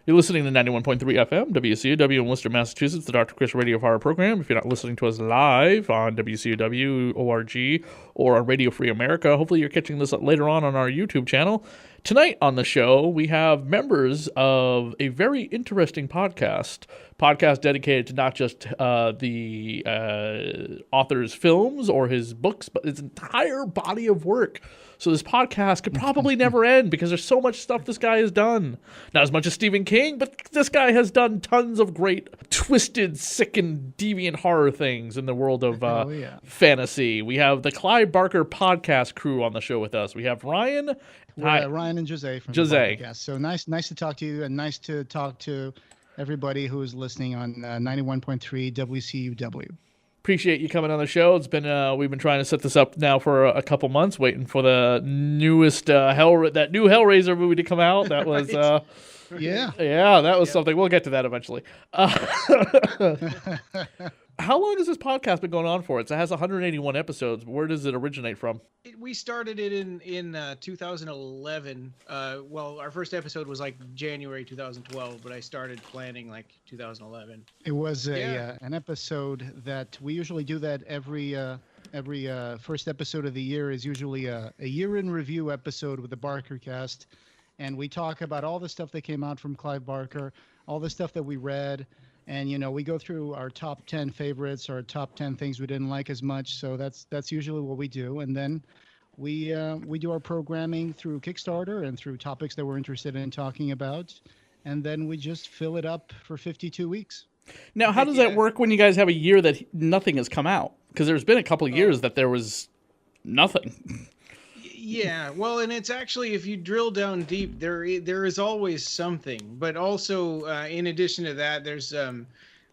You're listening to 91.3 FM, WCUW in Worcester, Massachusetts, the Dr. Chris Radio Horror Program. If you're not listening to us live on WCUW, ORG, or on Radio Free America, hopefully you're catching this later on our YouTube channel. Tonight on the show, we have members of a very interesting podcast dedicated to not just the author's films or his books, but his entire body of work. So this podcast could probably never end because there's so much stuff this guy has done. Not as much as Stephen King, but this guy has done tons of great, twisted, sick, and deviant horror things in the world of fantasy. We have the Clive Barker Podcast crew on the show with us. We have Ryan. Hi. Ryan and José from José. the podcast. So nice to talk to you, and nice to talk to everybody who is listening on 91.3 WCUW. Appreciate you coming on the show. It's been we've been trying to set this up now for a couple months, waiting for the newest that new Hellraiser movie to come out. That was that was something. We'll get to that eventually. How long has this podcast been going on for? It has 181 episodes. Where does it originate from? We started it in 2011. Well, our first episode was like January 2012, but I started planning like 2011. It was an episode that we usually do that every first episode of the year is usually a year in review episode with the Barker cast, and we talk about all the stuff that came out from Clive Barker, all the stuff that we read. And, we go through our top 10 favorites, our top 10 things we didn't like as much. So that's usually what we do. And then we do our programming through Kickstarter and through topics that we're interested in talking about. And then we just fill it up for 52 weeks. Now, how does that work when you guys have a year that nothing has come out? Because there's been a couple of years that there was nothing. Yeah, well, and it's actually, if you drill down deep, there is always something. But also, in addition to that, there's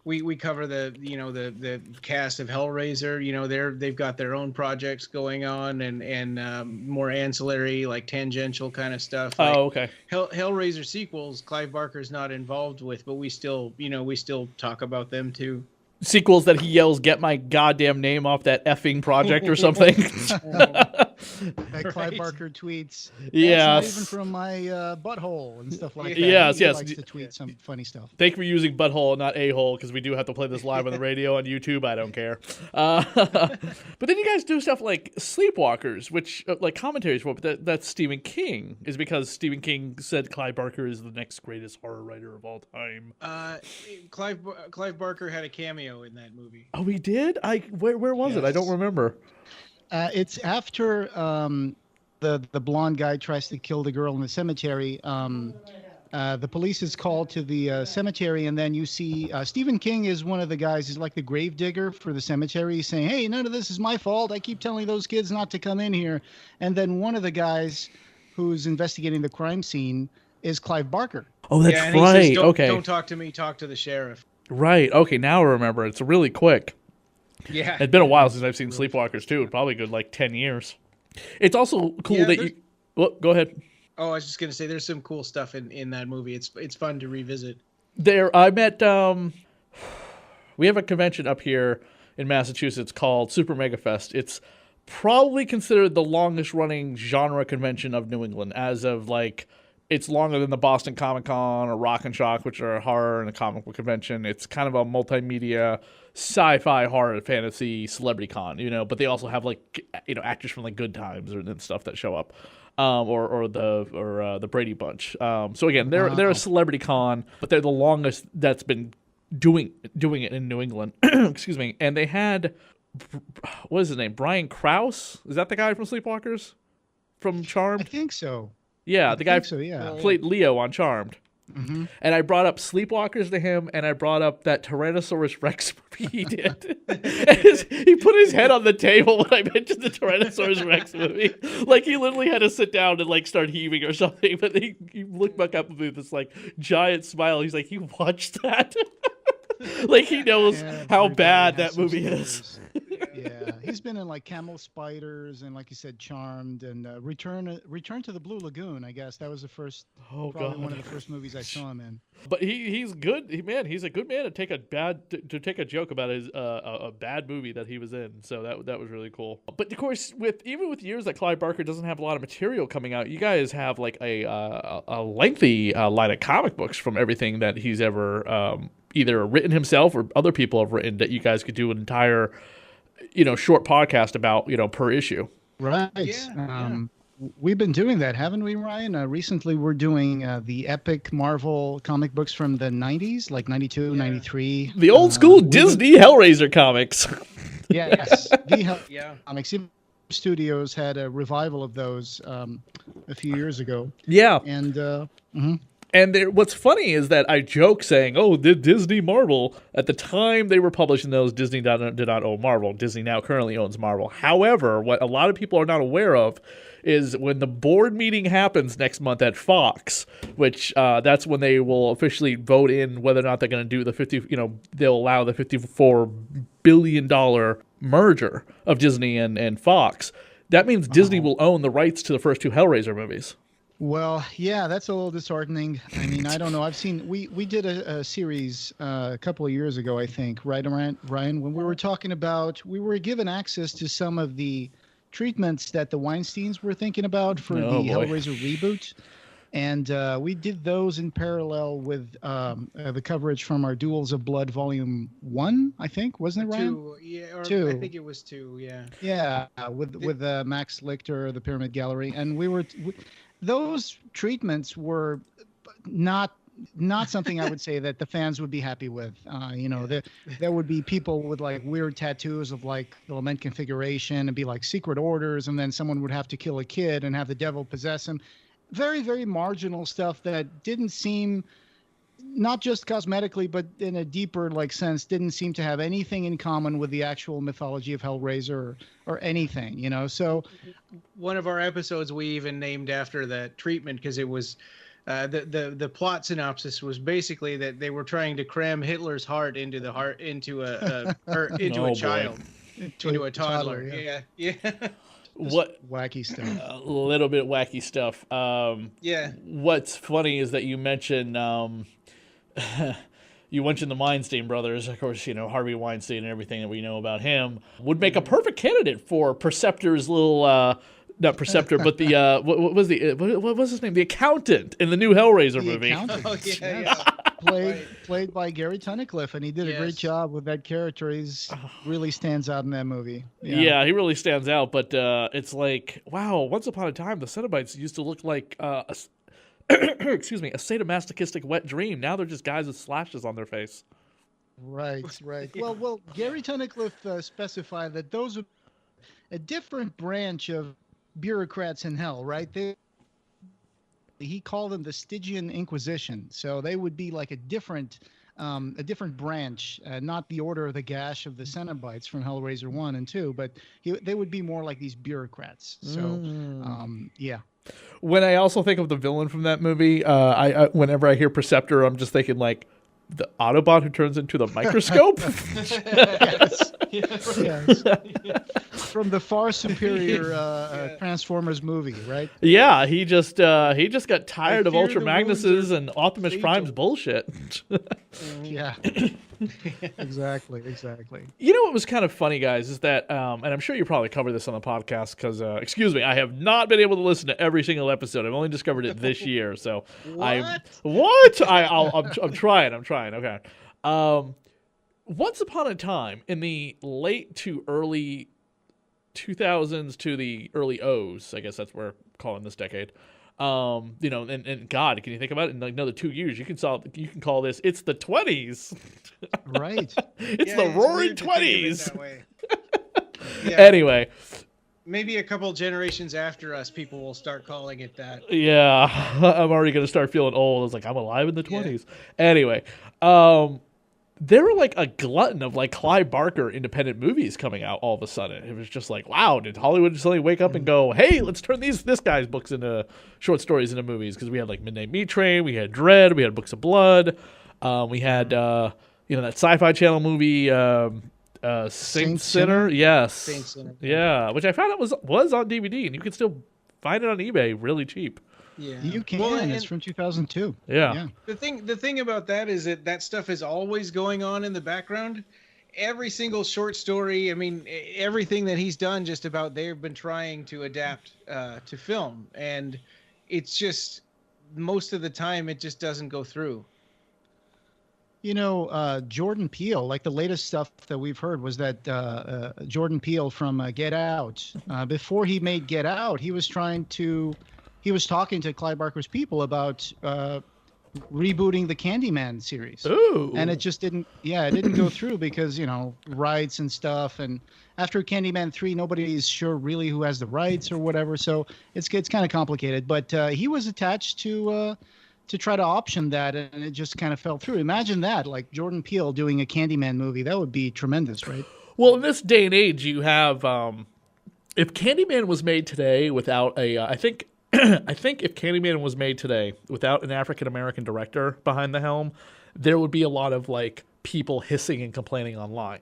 we cover the cast of Hellraiser. They've got their own projects going on and more ancillary, like tangential kind of stuff. Like okay. Hellraiser sequels, Clive Barker's not involved with, but we still talk about them too. Sequels that he yells, "Get my goddamn name off that effing project" or something. That Clive Barker tweets. Yeah, not even from my butthole and stuff like that. Yes, he yes. likes to tweet some funny stuff. Thank you for using butthole, not a-hole, because we do have to play this live on the radio on YouTube. I don't care. But then you guys do stuff like Sleepwalkers, which like commentaries for, but that's Stephen King. Is because Stephen King said Clive Barker is the next greatest horror writer of all time. Clive Barker had a cameo in that movie. Oh, he did? Where was it? I don't remember. It's after the blonde guy tries to kill the girl in the cemetery. The police is called to the cemetery, and then you see Stephen King is one of the guys. He's like the grave digger for the cemetery. He's saying, "Hey, none of this is my fault. I keep telling those kids not to come in here." And then one of the guys who's investigating the crime scene is Clive Barker. Oh, that's and right. He says, okay. Don't talk to me. Talk to the sheriff. Right. Okay. Now I remember. It's really quick. Yeah. It's been a while since I've seen Sleepwalkers too. Probably good 10 years. It's also cool that you. Well, go ahead. Oh, I was just gonna say there's some cool stuff in that movie. It's fun to revisit. I met. We have a convention up here in Massachusetts called Super Mega Fest. It's probably considered the longest running genre convention of New England, as of it's longer than the Boston Comic Con or Rock and Shock, which are a horror and a comic book convention. It's kind of a multimedia, sci-fi, horror, fantasy, celebrity con, But they also have actors from Good Times and stuff that show up, or the Brady Bunch. So again, they're a celebrity con, but they're the longest that's been doing it in New England. Excuse me. And they had, what is his name? Brian Krause? Is that the guy from Sleepwalkers? From Charmed? I think so. Yeah, the guy played Leo on Charmed. Mm-hmm. And I brought up Sleepwalkers to him, and I brought up that Tyrannosaurus Rex movie he did. He put his head on the table when I mentioned the Tyrannosaurus Rex movie. He literally had to sit down and start heaving or something. But he looked back up at me with this giant smile. He's like, "You watched that?" He knows how bad that movie is. Yeah, He's been in like Camel Spiders and, like you said, Charmed and Return to the Blue Lagoon. I guess that was the first, probably one of the first movies I saw him in. But he's good. He's a good man to take a joke about his a bad movie that he was in. So that was really cool. But of course, even with years that Clive Barker doesn't have a lot of material coming out, you guys have like a lengthy line of comic books from everything that he's ever either written himself or other people have written that you guys could do an entire short podcast about per issue. Right. Yeah. We've been doing that, haven't we, Ryan? Recently, we're doing the epic Marvel comic books from the 90s, like 92, 93. The old school Disney Hellraiser comics. Yes. Comics. Studios had a revival of those a few years ago. Yeah. And And what's funny is that I joke saying, did Disney Marvel? At the time they were publishing those, Disney did not own Marvel. Disney now currently owns Marvel. However, what a lot of people are not aware of is when the board meeting happens next month at Fox, which that's when they will officially vote in whether or not they're going to do the they'll allow the $54 billion merger of Disney and Fox. That means Disney will own the rights to the first two Hellraiser movies. Well, yeah, that's a little disheartening. I mean, I don't know. I've seen we did a series a couple of years ago, I think, right, Ryan, when we were talking about we were given access to some of the treatments that the Weinsteins were thinking about for Hellraiser reboot. And we did those in parallel with the coverage from our Duels of Blood Volume 1, I think, wasn't it, Ryan? 2, yeah, or 2. I think it was 2, yeah. Yeah, with Max Lichter, the Pyramid Gallery, and those treatments were not something I would say that the fans would be happy with. There would be people with like weird tattoos of like the lament configuration and be like secret orders, and then someone would have to kill a kid and have the devil possess him. Very, very marginal stuff that didn't seem, not just cosmetically, but in a deeper like sense, didn't seem to have anything in common with the actual mythology of Hellraiser or anything, So one of our episodes we even named after that treatment because it was the plot synopsis was basically that they were trying to cram Hitler's heart into a child, into a toddler. Yeah. What wacky stuff? A little bit wacky stuff. What's funny is that you mentioned the Weinstein brothers. Of course, Harvey Weinstein and everything that we know about him would make a perfect candidate for Perceptor's little not Perceptor, but the what was his name? The accountant in the new Hellraiser movie. Oh, yeah. Played by Gary Tunnicliffe, and he did a great job with that character. He's really stands out in that movie. Yeah, he really stands out. But it's like, wow, once upon a time, the Cenobites used to look like a sadomasochistic wet dream. Now they're just guys with slashes on their face. Right. Well, Gary Tunnicliffe specified that those are a different branch of bureaucrats in hell, right? He called them the Stygian Inquisition. So they would be like a different branch, not the Order of the Gash of the Cenobites from Hellraiser 1 and 2, but they would be more like these bureaucrats. So, yeah. When I also think of the villain from that movie, I whenever I hear Perceptor, I'm just thinking like the Autobot who turns into the microscope. Yes. From the far superior Transformers movie, right? Yeah, he just got tired of Ultra Magnus's and Optimus Prime's bullshit. Yeah. Exactly. You know what was kind of funny, guys, is that, and I'm sure you probably covered this on the podcast because, excuse me, I have not been able to listen to every single episode. I've only discovered it this year, so I'm trying. Okay. Once upon a time in the late to early 2000s to the early O's, I guess that's what we're calling this decade. And God, can you think about it? In like another 2 years, you can call this. It's the 20s, right? It's the Roaring 20s. Anyway, maybe a couple generations after us, people will start calling it that. Yeah, I'm already gonna start feeling old. I was like, I'm alive in the 20s. Anyway, there were like a glutton of like Clive Barker independent movies coming out all of a sudden. It was just like, wow, did Hollywood suddenly wake up and go, hey, let's turn this guy's books into short stories into movies? Because we had like Midnight Meat Train, we had Dread, we had Books of Blood, we had that Sci-Fi Channel movie, Saint Sinner. Yes. Saint Sinner. Yeah, which I found out was on DVD, and you can still find it on eBay really cheap. Yeah, you can. Well, It's from 2002. Yeah. The thing about that is that stuff is always going on in the background. Every single short story, I mean, everything that he's done, just about they've been trying to adapt to film, and it's just most of the time it just doesn't go through. You know, Jordan Peele, like the latest stuff that we've heard was that Jordan Peele from Get Out, before he made Get Out, he was talking to Clive Barker's people about rebooting the Candyman series. Ooh. And it just didn't go through because, rights and stuff. And after Candyman 3, nobody's sure really who has the rights or whatever. So it's kind of complicated. But he was attached to try to option that, and it just kind of fell through. Imagine that, like Jordan Peele doing a Candyman movie. That would be tremendous, right? Well, in this day and age, you have if Candyman was made today without I think if Candyman was made today without an African American director behind the helm, there would be a lot of like people hissing and complaining online.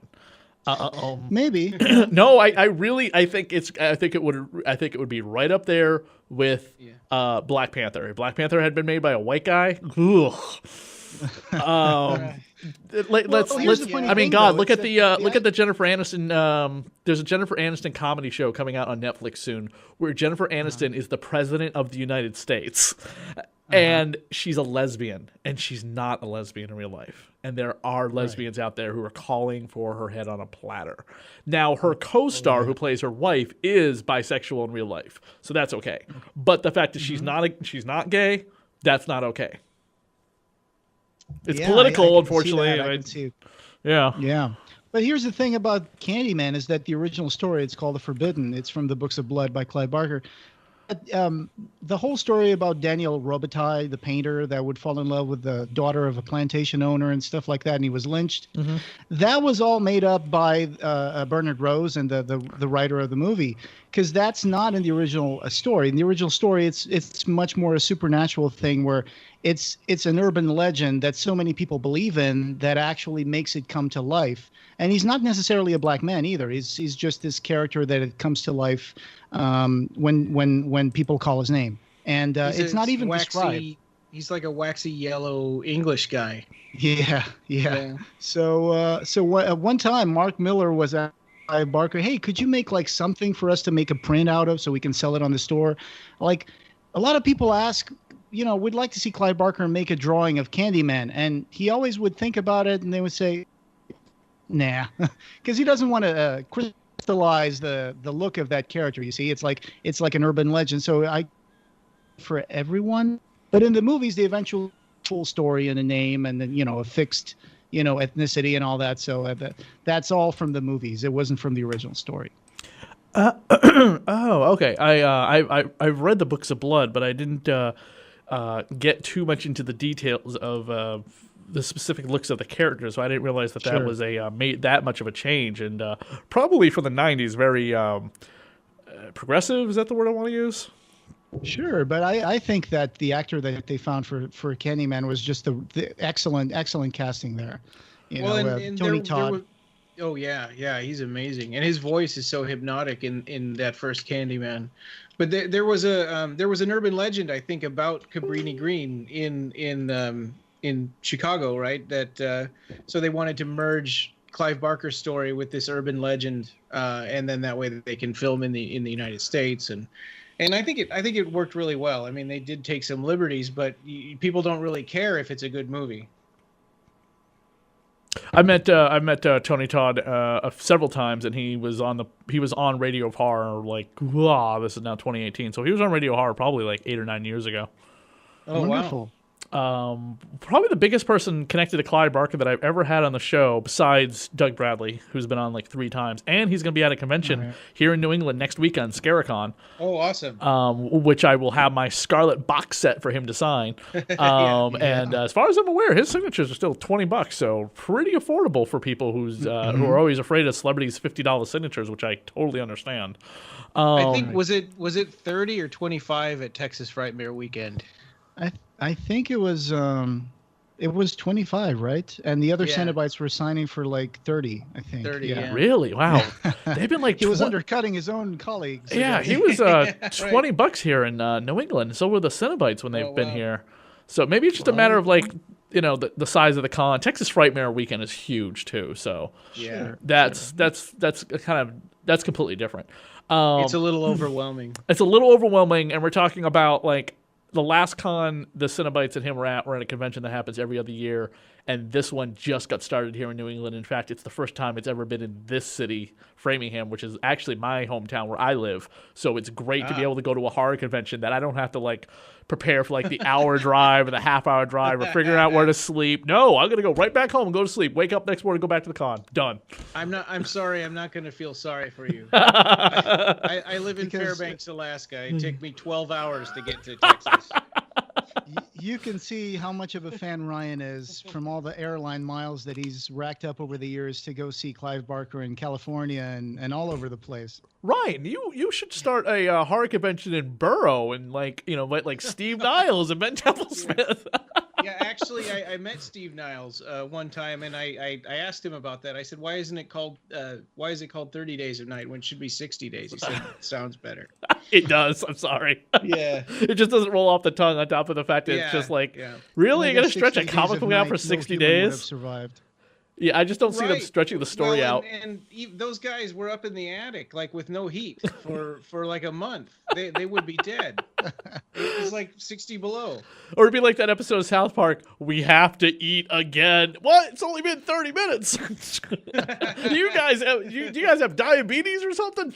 Maybe. No, I think it would be right up there with Black Panther. If Black Panther had been made by a white guy, ugh. Look at the Jennifer Aniston. There's a Jennifer Aniston comedy show coming out on Netflix soon, where Jennifer Aniston is the president of the United States, and she's a lesbian, and she's not a lesbian in real life. And there are lesbians out there who are calling for her head on a platter. Now, her co-star, who plays her wife, is bisexual in real life, so that's okay. But the fact that she's not gay, that's not okay. It's political, unfortunately. Yeah. But here's the thing about Candyman is that the original story, it's called The Forbidden. It's from the Books of Blood by Clive Barker. The whole story about Daniel Robitaille, the painter that would fall in love with the daughter of a plantation owner and stuff like that, and he was lynched. Mm-hmm. That was all made up by Bernard Rose and the writer of the movie, because that's not in the original story. In the original story, it's much more a supernatural thing where it's an urban legend that so many people believe in that actually makes it come to life. And he's not necessarily a black man either. He's just this character that it comes to life when people call his name. And it's not even described. He's like a waxy yellow English guy. Yeah. So one time, Mark Miller was at Clive Barker. Hey, could you make like something for us to make a print out of so we can sell it on the store? Like a lot of people ask, we'd like to see Clive Barker make a drawing of Candyman, and he always would think about it, and they would say, nah, because he doesn't want to crystallize the look of that character. You see, it's like an urban legend. So for everyone, but in the movies, they eventually full story and a name, and then a fixed ethnicity and all that. So that's all from the movies. It wasn't from the original story. Oh, okay. I've read the Books of Blood, but I didn't get too much into the details of the specific looks of the characters, so I didn't realize that was made that much of a change, and probably from the 90s, very progressive. Is that the word I want to use? Sure, but I think that the actor that they found for Candyman was just the excellent casting there. Tony Todd. Oh yeah, he's amazing, and his voice is so hypnotic in that first Candyman. But there was an urban legend, I think, about Cabrini Green in Chicago, right? That so they wanted to merge Clive Barker's story with this urban legend, and then that way that they can film in the United States, and I think it worked really well. I mean, they did take some liberties, but people don't really care if it's a good movie. I met Tony Todd several times, and he was on Radio Horror this is now 2018, so he was on Radio Horror probably like 8 or 9 years ago. Oh, wonderful. Wow. Probably the biggest person connected to Clive Barker that I've ever had on the show, besides Doug Bradley, who's been on like 3 times, and he's going to be at a convention here in New England next week on Scaricon. Oh, awesome! Which I will have my Scarlet box set for him to sign. And as far as I'm aware, his signatures are still $20, so pretty affordable for people who are always afraid of celebrities' $50 signatures, which I totally understand. I think was it 30 or 25 at Texas Frightmare Weekend? I think it was It was 25, right? And the other Yeah. Cenobites were signing for like 30, I think. 30, yeah. Really? Wow. They've been like he was undercutting his own colleagues. I Yeah, guess. he was Right. $20 here in New England. So were the Cenobites when they've been wow. here. So maybe it's just a matter of like, you know, the size of the con. Texas Frightmare Weekend is huge too. So Yeah. that's completely different. It's a little overwhelming. It's a little overwhelming, and we're talking about like the last con the Cenobites and him were at a convention that happens every other year, and this one just got started here in New England. In fact, it's the first time it's ever been in this city, Framingham, which is actually my hometown where I live. So it's great to be able to go to a horror convention that I don't have to like prepare for like the hour drive or the half-hour drive or figure out where to sleep. No, I'm gonna go right back home and go to sleep. Wake up next morning, go back to the con. Done. I'm sorry. I'm not going to feel sorry for you. I live in Fairbanks, Alaska. It took me 12 hours to get to Texas. You can see how much of a fan Ryan is from all the airline miles that he's racked up over the years to go see Clive Barker in California and all over the place. Ryan, you should start a horror convention in Burrow and like Steve Niles and Ben Temple-Smith. Yeah, actually, I met Steve Niles one time, and I asked him about that. I said, why is it called 30 Days of Night when it should be 60 days? He said, sounds better. It does. I'm sorry. Yeah. It just doesn't roll off the tongue on top of the fact that it's just like, really? You're going to stretch a comic book out for 60 days? Survived. Yeah, I just don't see them stretching the story out. And those guys were up in the attic, like with no heat for like a month. They would be dead. It was like 60 below. Or it'd be like that episode of South Park, we have to eat again. What? It's only been 30 minutes. Do you guys have diabetes or something?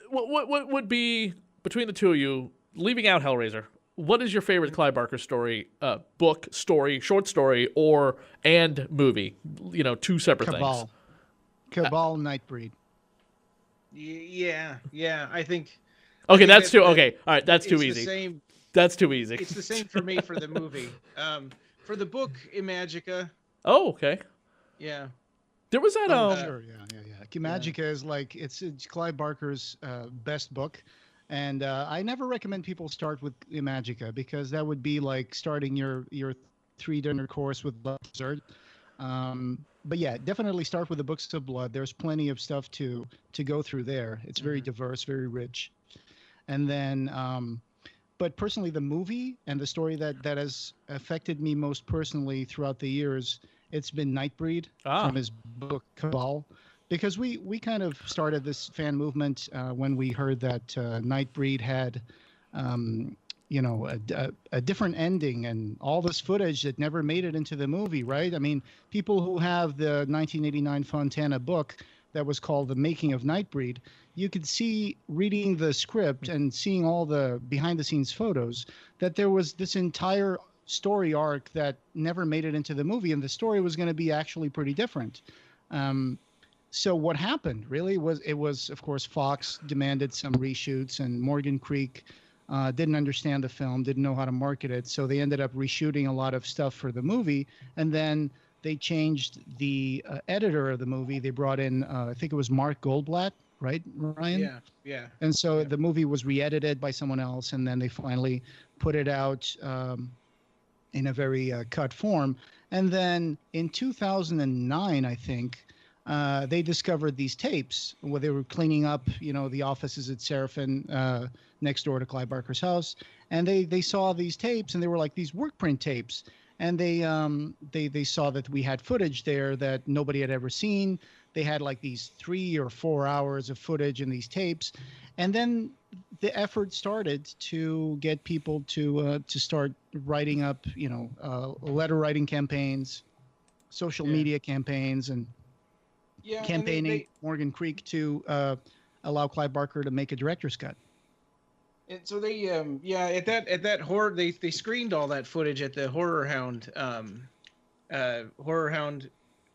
What would be, between the two of you, leaving out Hellraiser, what is your favorite Clive Barker story, book, story, short story, and movie? You know, two separate things. Cabal, Nightbreed. Yeah, I think. Okay, that's too. Okay, all right, that's too easy. Same, that's too easy. It's the same for me for the movie. For the book, Imagica. Oh, okay. Yeah. There was that. Sure, yeah. Imagica is like it's Clive Barker's best book. And I never recommend people start with Imagica because that would be like starting your 3-dinner course with dessert. But yeah, definitely start with the Books of Blood. There's plenty of stuff to go through there. It's very diverse, very rich. And then, but personally, the movie and the story that has affected me most personally throughout the years, it's been Nightbreed from his book Cabal. Because we kind of started this fan movement when we heard that Nightbreed had, a different ending and all this footage that never made it into the movie, right? I mean, people who have the 1989 Fontana book that was called The Making of Nightbreed, you could see reading the script and seeing all the behind-the-scenes photos that there was this entire story arc that never made it into the movie, and the story was going to be actually pretty different. So what happened really was, of course, Fox demanded some reshoots, and Morgan Creek didn't understand the film, didn't know how to market it. So they ended up reshooting a lot of stuff for the movie. And then they changed the editor of the movie. They brought in, I think it was Mark Goldblatt, right, Ryan? Yeah. And so the movie was re-edited by someone else. And then they finally put it out in a very cut form. And then in 2009, I think, they discovered these tapes where they were cleaning up, the offices at Seraphin next door to Clive Barker's house, and they saw these tapes, and they were like these work print tapes, and they saw that we had footage there that nobody had ever seen. They had like these 3 or 4 hours of footage in these tapes, and then the effort started to get people to start writing up, letter writing campaigns, social media campaigns, and campaigning Morgan Creek to allow Clive Barker to make a director's cut. And so they at that horror they screened all that footage at the Horror Hound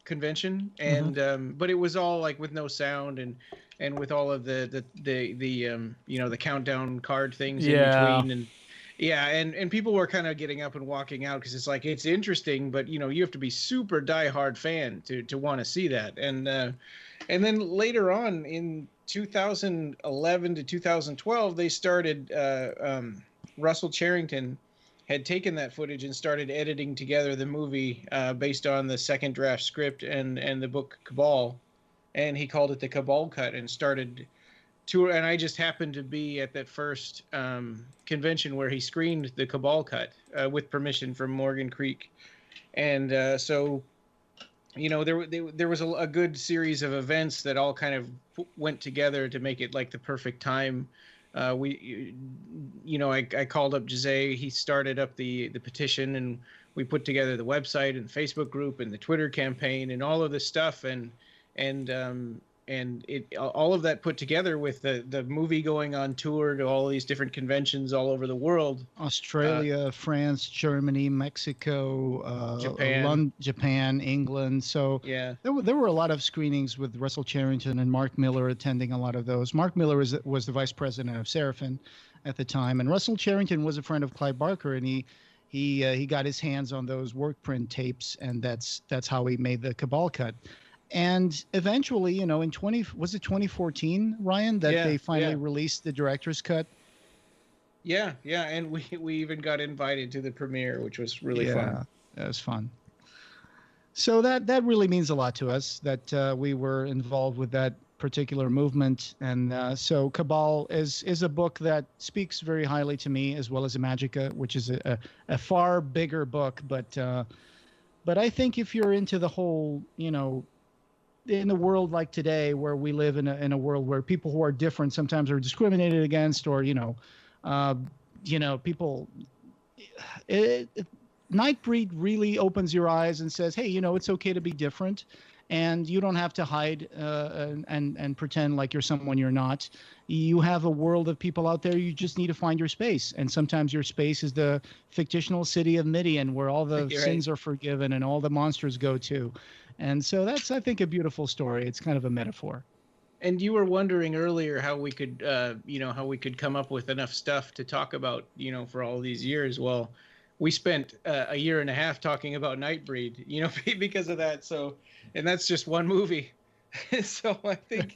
convention, and but it was all like with no sound and with all of the the countdown card things in between, and and people were kind of getting up and walking out because it's like it's interesting, but you have to be super diehard fan to want to see that. And then later on in 2011 to 2012, they started. Russell Charrington had taken that footage and started editing together the movie based on the second draft script and the book Cabal, and he called it the Cabal Cut and started tour. And I just happened to be at that first convention where he screened the Cabal Cut with permission from Morgan Creek, and so. There was a good series of events that all kind of went together to make it like the perfect time. I called up José. He started up the petition, and we put together the website and Facebook group and the Twitter campaign and all of this stuff. And it all of that put together with the movie going on tour to all these different conventions all over the world. Australia, France, Germany, Mexico, Japan, England. So yeah, there were a lot of screenings with Russell Charrington and Mark Miller attending a lot of those. Mark Miller was the vice president of Seraphin at the time, and Russell Charrington was a friend of Clive Barker, and he got his hands on those work print tapes, and that's how he made the Cabal Cut. And eventually, in 2014, Ryan, that they finally released the director's cut? Yeah, and we even got invited to the premiere, which was really fun. That was fun. So that really means a lot to us that we were involved with that particular movement. And so Cabal is a book that speaks very highly to me, as well as Imagica, which is a far bigger book. But I think if you're into the whole, in a world like today, where we live in a world where people who are different sometimes are discriminated against, or people. Nightbreed really opens your eyes and says, hey, it's okay to be different, and you don't have to hide and pretend like you're someone you're not. You have a world of people out there. You just need to find your space, and sometimes your space is the fictional city of Midian, where all the sins are forgiven and all the monsters go to. And so that's, I think, a beautiful story. It's kind of a metaphor. And you were wondering earlier how we could, come up with enough stuff to talk about, for all these years. Well, we spent a year and a half talking about Nightbreed, because of that. So, and that's just one movie. So I think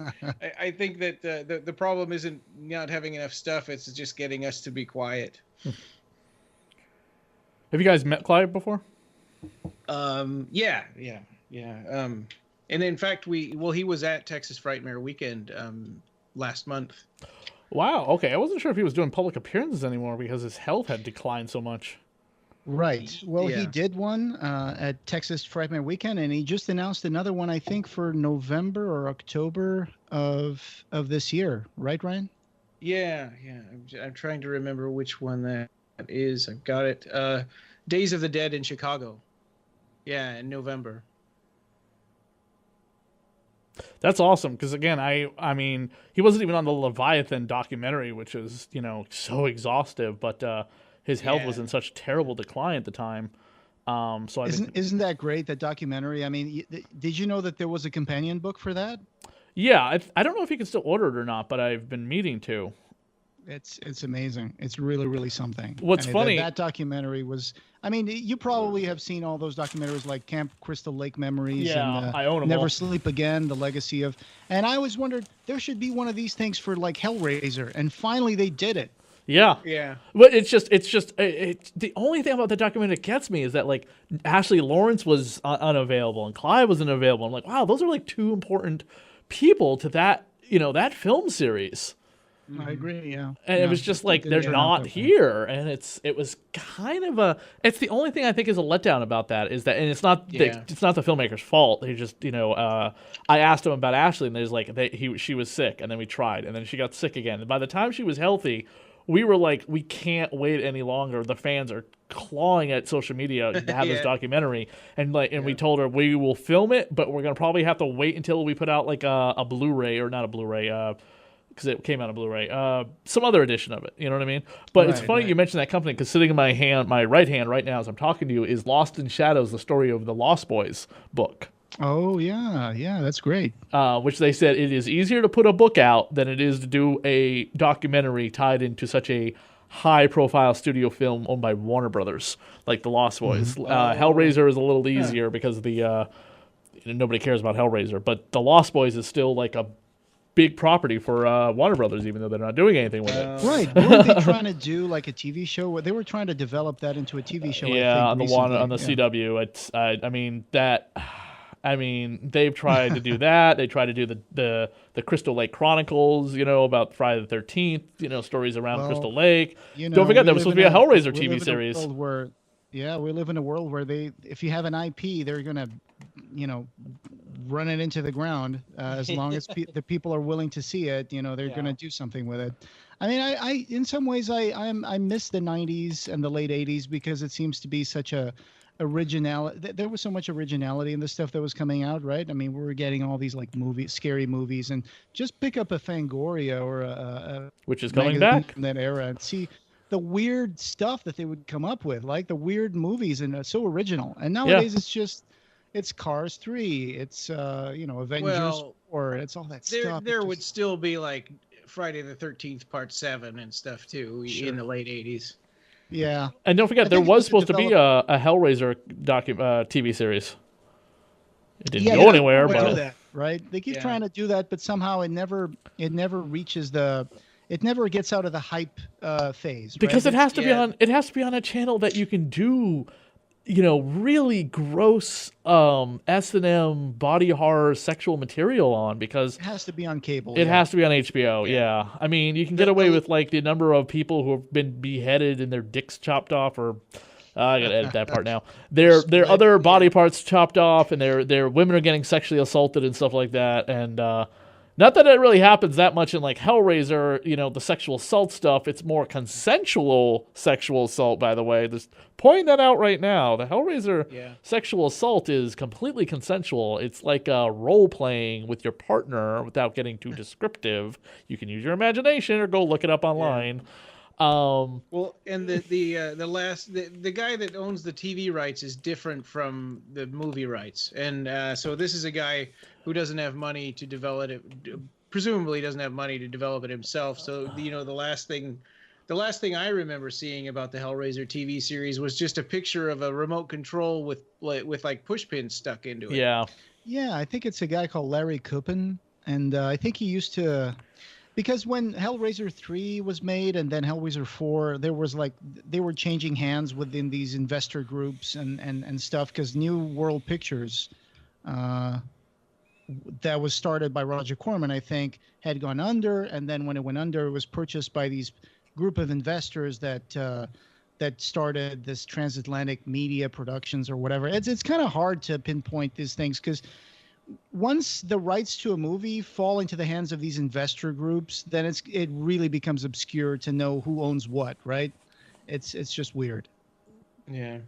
that the problem isn't not having enough stuff. It's just getting us to be quiet. Have you guys met Clive before? Yeah. And in fact, he was at Texas Frightmare Weekend last month. Wow. Okay. I wasn't sure if he was doing public appearances anymore because his health had declined so much. Right. Well, he did one at Texas Frightmare Weekend, and he just announced another one, I think, for November or October of this year. Right, Ryan? Yeah. I'm trying to remember which one that is. I've got it. Days of the Dead in Chicago. Yeah, in November. That's awesome, because again, I mean, he wasn't even on the Leviathan documentary, which is, so exhaustive, but his health was in such terrible decline at the time. So isn't that great, that documentary? I mean, did you know that there was a companion book for that? Yeah, I don't know if you can still order it or not, but I've been meaning to. It's amazing. It's really, really something. What's funny? That documentary was. I mean, you probably have seen all those documentaries like Camp Crystal Lake Memories and I own them Never all. Sleep Again, The Legacy of. And I always wondered, there should be one of these things for like Hellraiser, and finally they did it. Yeah. But it's just the only thing about the documentary that gets me is that like Ashley Lawrence was unavailable and Clive wasn't available. I'm like, wow, those are like two important people to that, that film series. I agree, yeah. And it was just like they're not here, and it was kind of it's the only thing I think is a letdown about that is that, and it's not the filmmaker's fault. They just I asked him about Ashley, and there's like she was sick, and then we tried, and then she got sick again. And by the time she was healthy, we were like, we can't wait any longer. The fans are clawing at social media to have this documentary, and we told her we will film it, but we're gonna probably have to wait until we put out like a Blu-ray, or not a Blu-ray. Because it came out on Blu-ray, some other edition of it. You know what I mean? But it's funny you mentioned that company, because sitting in my right hand right now as I'm talking to you is Lost in Shadows, the story of the Lost Boys book. Oh, yeah, that's great. Which they said it is easier to put a book out than it is to do a documentary tied into such a high-profile studio film owned by Warner Brothers, like the Lost Boys. Hellraiser is a little easier because of the nobody cares about Hellraiser, but the Lost Boys is still like a big property for Warner Brothers, even though they're not doing anything with it. Right. Weren't they trying to do like a TV show? They were trying to develop that into a TV show. Yeah, I think, on the CW. It's they've tried to do that. They tried to do the Crystal Lake Chronicles, about Friday the 13th, stories around Crystal Lake. Don't forget, there was supposed to be a Hellraiser TV series. We live in a world where if you have an IP, they're going to, run it into the ground as long as the people are willing to see it. They're going to do something with it. I mean, I in some ways I miss the 90s and the late 80s because it seems to be such a originality. There was so much originality in the stuff that was coming out, right? I mean, we were getting all these like scary movies, and just pick up a Fangoria or a which is coming back from that era and see the weird stuff that they would come up with, like the weird movies, and so original. And nowadays it's Cars 3, it's Avengers 4, it's all that stuff. There would still be like Friday the 13th Part 7 and stuff too in the late 80s. Yeah. And don't forget, there was supposed to be a Hellraiser TV series. It didn't go anywhere, but that, right? They keep trying to do that, but somehow it never reaches it never gets out of the hype phase. Because right? it has to be on a channel that you can do really gross S&M body horror sexual material on, because it has to be on cable. It has to be on HBO. Yeah. I mean, you can get away with like the number of people who have been beheaded and their dicks chopped off, or I gotta edit that part now. Their other body parts chopped off, and their women are getting sexually assaulted and stuff like that. And not that it really happens that much in like Hellraiser, the sexual assault stuff. It's more consensual sexual assault, by the way. Just pointing that out right now. The Hellraiser sexual assault is completely consensual. It's like role-playing with your partner without getting too descriptive. You can use your imagination or go look it up online. Well, and the guy that owns the TV rights is different from the movie rights, and so this is a guy who doesn't have money to develop it. Presumably, doesn't have money to develop it himself. So the last thing I remember seeing about the Hellraiser TV series was just a picture of a remote control with like push pins stuck into it. Yeah, I think it's a guy called Larry Kuppen, and I think he used to. Because when Hellraiser 3 was made and then Hellraiser 4, there was like they were changing hands within these investor groups and stuff, because New World Pictures, that was started by Roger Corman, I think, had gone under, and then when it went under, it was purchased by these group of investors that started this Transatlantic Media Productions or whatever. It's kind of hard to pinpoint these things, because once the rights to a movie fall into the hands of these investor groups, then it really becomes obscure to know who owns what, right? It's just weird. Yeah.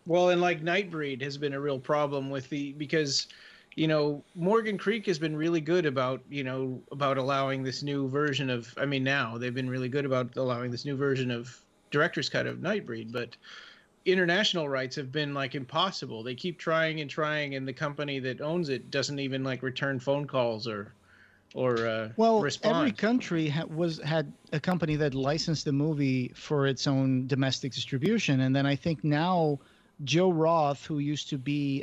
Well, and like Nightbreed has been a real problem because Morgan Creek has been really good about allowing this new version of, now they've been really good about allowing this new version of director's cut of Nightbreed, but international rights have been like impossible. They keep trying and trying, and the company that owns it doesn't even like return phone calls or respond. Every country had a company that licensed the movie for its own domestic distribution, and then I think now Joe Roth, who used to be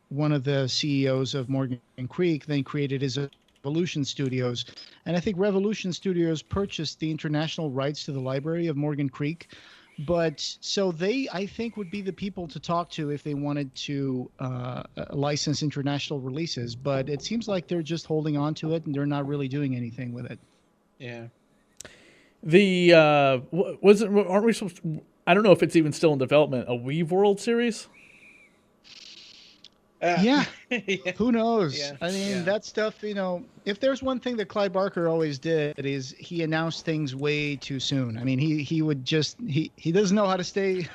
one of the CEOs of Morgan Creek, then created his Revolution Studios, and I think Revolution Studios purchased the international rights to the library of Morgan Creek. But so they, I think, would be the people to talk to if they wanted to license international releases. But it seems like they're just holding on to it, and they're not really doing anything with it. Yeah. Aren't we supposed to, I don't know if it's even still in development, a Weave World series? Yeah. Who knows? Yeah. I mean, that stuff, if there's one thing that Clive Barker always did, is he announced things way too soon. I mean, he would just, he doesn't know how to stay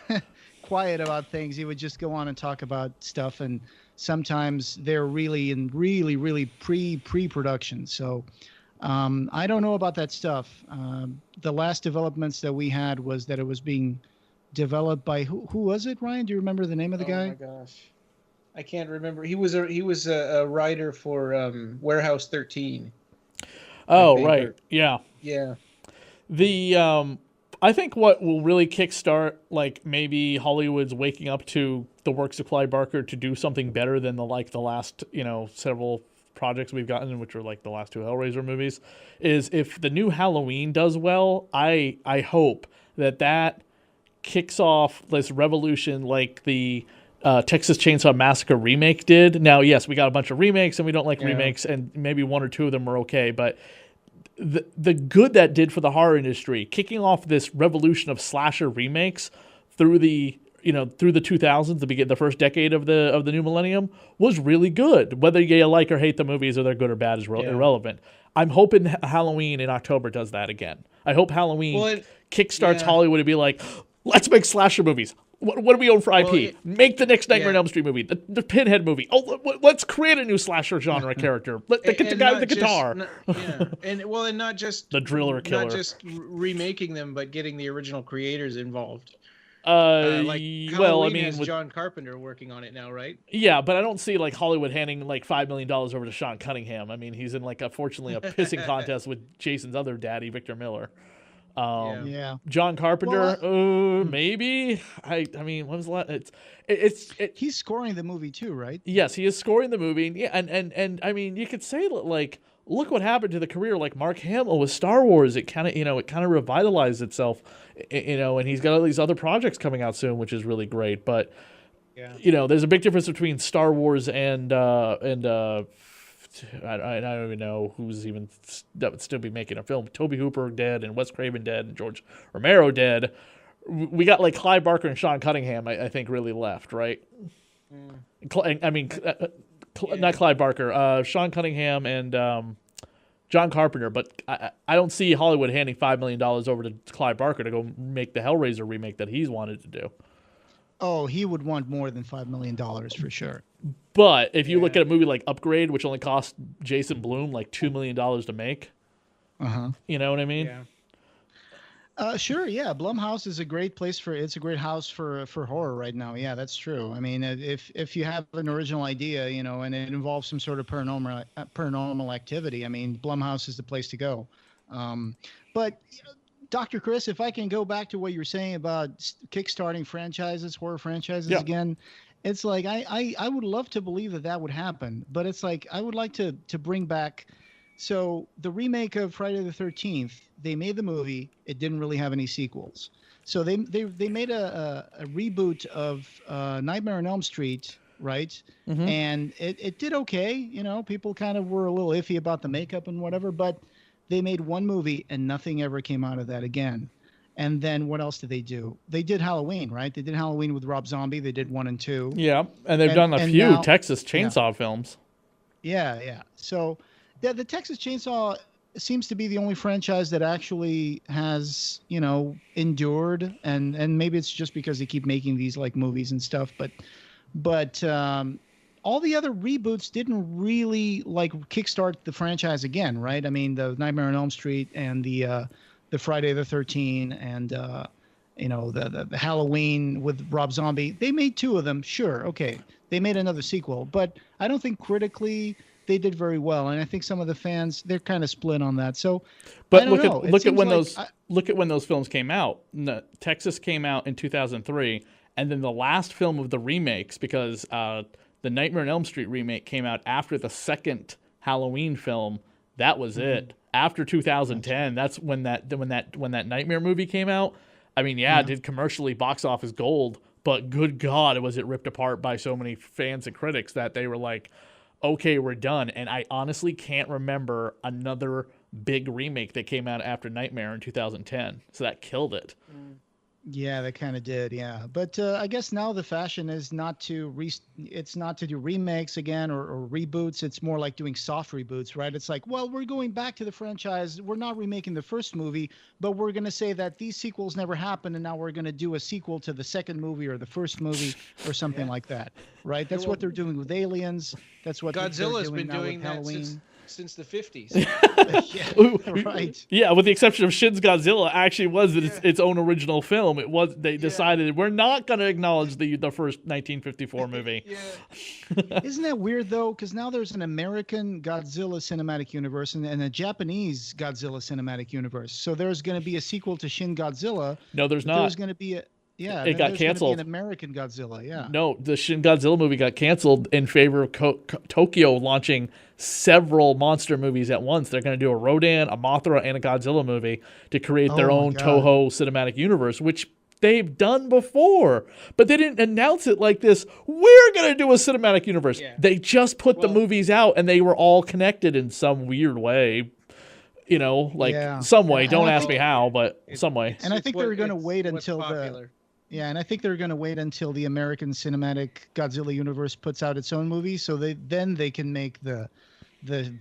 quiet about things. He would just go on and talk about stuff, and sometimes they're really pre-production. So I don't know about that stuff. The last developments that we had was that it was being developed by, who was it, Ryan? Do you remember the name of the guy? Oh my gosh. I can't remember. He was a writer for Warehouse 13. Oh, right. Yeah. Yeah. I think what will really kickstart, like, maybe Hollywood's waking up to the works of Clive Barker to do something better than the last, several projects we've gotten, which are like the last two Hellraiser movies, is if the new Halloween does well, I hope that kicks off this revolution like the Texas Chainsaw Massacre remake did. Now, yes, we got a bunch of remakes, and we don't like remakes, and maybe one or two of them are okay, but the good that did for the horror industry, kicking off this revolution of slasher remakes through the 2000s, the first decade of the new millennium, was really good. Whether you like or hate the movies or they're good or bad is irrelevant. I'm hoping Halloween in October does that again. I hope Halloween kickstarts Hollywood to be like, let's make slasher movies. What do we own for IP? Make the next Nightmare on Elm Street movie, the Pinhead movie. Oh, let's create a new slasher genre character. Get the guy with the guitar. And not just the driller killer. Not just remaking them, but getting the original creators involved. Has John Carpenter working on it now, right? Yeah, but I don't see like Hollywood handing like $5 million over to Sean Cunningham. I mean, he's in fortunately a pissing contest with Jason's other daddy, Victor Miller. John Carpenter, maybe. I mean, when was the last? He's scoring the movie too, right? Yes, he is scoring the movie. Yeah, and I mean, you could say like, look what happened to the career like Mark Hamill with Star Wars. It kind of revitalized itself, and he's got all these other projects coming out soon, which is really great. But there's a big difference between Star Wars and I don't even know who's even that would still be making a film. Toby Hooper dead, and Wes Craven dead, and George Romero dead. We got like Clive Barker and Sean Cunningham, I think, really left, right? Not Clive Barker, Sean Cunningham and John Carpenter. But I don't see Hollywood handing $5 million over to Clive Barker to go make the Hellraiser remake that he's wanted to do. Oh, he would want more than $5 million for sure. But if you look at a movie like Upgrade, which only cost Jason Blum like $2 million to make, you know what I mean? Sure, yeah. Blumhouse is a great place it's a great house for horror right now. Yeah, that's true. I mean, if you have an original idea, and it involves some sort of paranormal activity, I mean, Blumhouse is the place to go. But Dr. Chris, if I can go back to what you were saying about kickstarting horror franchises again, it's like I would love to believe that would happen, but it's like I would like to bring back. So the remake of Friday the 13th, they made the movie. It didn't really have any sequels. So they made a reboot of Nightmare on Elm Street, right? Mm-hmm. And it did okay. People kind of were a little iffy about the makeup and whatever, but they made one movie and nothing ever came out of that again. And then what else did they do? They did Halloween, right? They did Halloween with Rob Zombie. They did 1 and 2. Yeah, and they've done a few Texas Chainsaw films. Yeah. So the Texas Chainsaw seems to be the only franchise that actually has, endured. And maybe it's just because they keep making these like movies and stuff. But all the other reboots didn't really like kickstart the franchise again, right? I mean, the Nightmare on Elm Street and the Friday the 13th and the Halloween with Rob Zombie. They made 2 of them, sure, okay. They made another sequel, but I don't think critically they did very well, and I think some of the fans they're kind of split on that. So, but look at when those films came out. Texas came out in 2003, and then the last film of the remakes, because the Nightmare on Elm Street remake came out after the second Halloween film. That was it. After 2010, that's when that Nightmare movie came out. I mean, it did commercially box office gold, but good God, was it ripped apart by so many fans and critics that they were like, okay, we're done. And I honestly can't remember another big remake that came out after Nightmare in 2010. So that killed it. Yeah, that kind of did. Yeah, but I guess now the fashion is not to do remakes again or reboots. It's more like doing soft reboots, right? It's like, well, we're going back to the franchise. We're not remaking the first movie, but we're going to say that these sequels never happened, and now we're going to do a sequel to the second movie or the first movie or something like that, right? That's what they're doing with Aliens. That's what Godzilla's been doing with Halloween. Since the 50s. Yeah, right. Yeah, with the exception of Shin's Godzilla, actually was its own original film. It was they decided we're not going to acknowledge the first 1954 movie. Isn't that weird though? Because now there's an American Godzilla cinematic universe and a Japanese Godzilla cinematic universe. So there's going to be a sequel to Shin Godzilla. No, there's not. There's going to be Yeah, It then got there's going to be canceled. an American Godzilla. Yeah. No, the Shin Godzilla movie got canceled in favor of Tokyo launching several monster movies at once. They're going to do a Rodan, a Mothra, and a Godzilla movie to create their Oh my own God. Toho cinematic universe, which they've done before. But they didn't announce it like this. We're going to do a cinematic universe. Yeah. They just put the Well- movies out, and they were all connected in some weird way. You know, like Yeah. some way. And Don't I ask me think- how, but some way. And I think they were gonna wait what's until the- popular. Yeah, and I think they're going to wait until the American Cinematic Godzilla universe puts out its own movie, so they can make the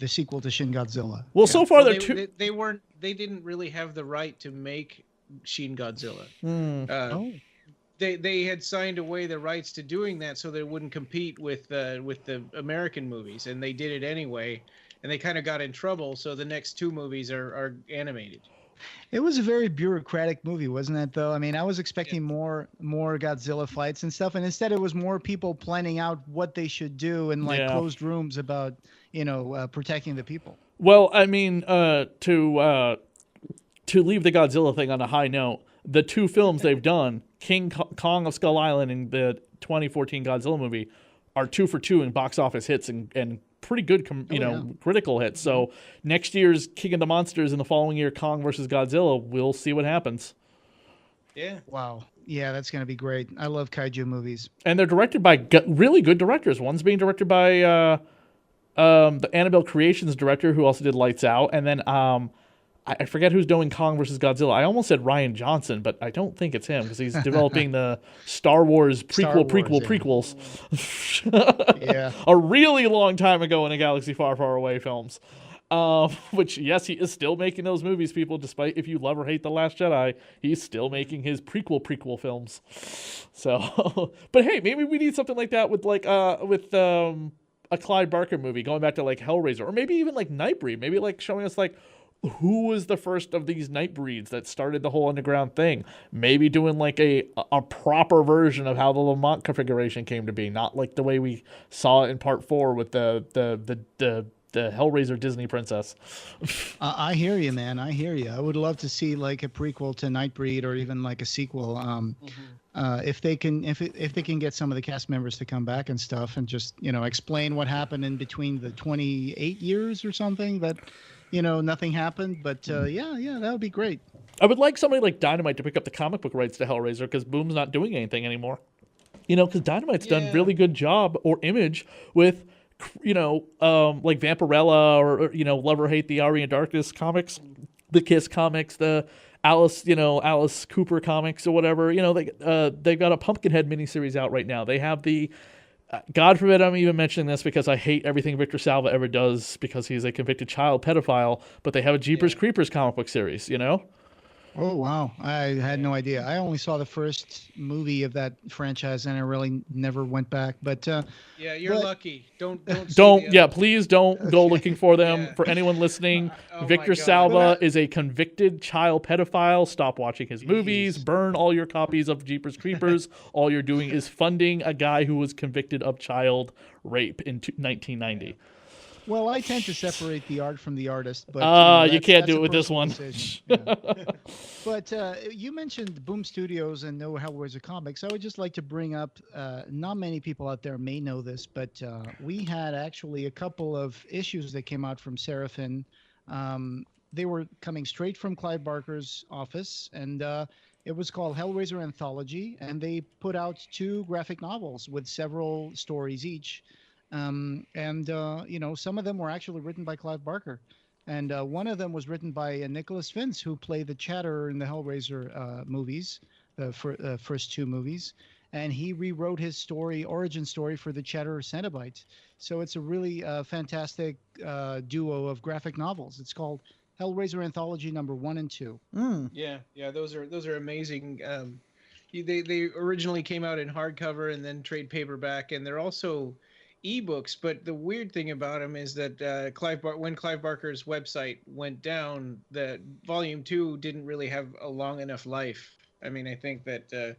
sequel to Shin Godzilla. Well, Yeah. so far Well, they're two. they didn't really have the right to make Shin Godzilla. Hmm. Oh. They had signed away the rights to doing that so they wouldn't compete with the American movies, and they did it anyway, and they kind of got in trouble. So the next two movies are animated. It was a very bureaucratic movie, wasn't it? Though I mean, I was expecting more Godzilla fights and stuff, and instead it was more people planning out what they should do in like Yeah. closed rooms about protecting the people. Well, I mean, to leave the Godzilla thing on a high note, the two films they've done, King Kong of Skull Island and the 2014 Godzilla movie, are 2 for 2 in box office hits and pretty good, critical hits. So next year's King of the Monsters and the following year Kong versus Godzilla, we'll see what happens. Yeah. Wow. Yeah, that's going to be great. I love kaiju movies. And they're directed by really good directors. One's being directed by the Annabelle Creations director who also did Lights Out, and then I forget who's doing Kong versus Godzilla. I almost said Ryan Johnson, but I don't think it's him because he's developing the Star Wars prequels. Yeah. A really long time ago in a galaxy far, far away films. Which, yes, he is still making those movies, people, despite if you love or hate The Last Jedi, he's still making his prequel films. So, but hey, maybe we need something like that with a Clive Barker movie, going back to like Hellraiser, or maybe even like Nightbreed, maybe like showing us like who was the first of these Nightbreeds that started the whole underground thing. Maybe doing like a proper version of how the Lamont configuration came to be, not like the way we saw it in Part 4 with the Hellraiser Disney princess. I hear you, man. I hear you. I would love to see like a prequel to Nightbreed or even like a sequel. If they can get some of the cast members to come back and stuff and just explain what happened in between the 28 years or something that nothing happened. But yeah, that would be great. I would like somebody like Dynamite to pick up the comic book rights to Hellraiser because Boom's not doing anything anymore. Because Dynamite's done a really good job, or Image, with like Vampirella or Love or Hate the Ari and Darkness comics, the Kiss comics, the Alice Cooper comics or whatever. They've got a Pumpkinhead miniseries out right now. They have the God forbid I'm even mentioning this because I hate everything Victor Salva ever does because he's a convicted child pedophile, but they have a Jeepers Creepers comic book series, Oh, wow. I had no idea. I only saw the first movie of that franchise and I really never went back. But yeah, you're lucky. Don't please don't go looking for them. Yeah. For anyone listening, Oh Victor my God. Salva is a convicted child pedophile. Stop watching his movies. Burn all your copies of Jeepers Creepers. All you're doing is funding a guy who was convicted of child rape in 1990. Well, I tend to separate the art from the artist, but you can't do that's it a with this personal one. decision. Yeah. But you mentioned Boom Studios and No Hellraiser Comics. I would just like to bring up, not many people out there may know this, but we had actually a couple of issues that came out from Seraphin. They were coming straight from Clive Barker's office, and it was called Hellraiser Anthology, and they put out 2 graphic novels with several stories each. Some of them were actually written by Clive Barker. And one of them was written by Nicholas Vince, who played the Chatterer in the Hellraiser movies, the first 2 movies. And he rewrote his origin story for the Chatterer Cenobite. So it's a really fantastic duo of graphic novels. It's called Hellraiser Anthology number 1 and 2. Yeah, those are amazing. They originally came out in hardcover and then trade paperback, and they're also ebooks. But the weird thing about them is that when Clive Barker's website went down, the volume 2 didn't really have a long enough life. I mean, I think that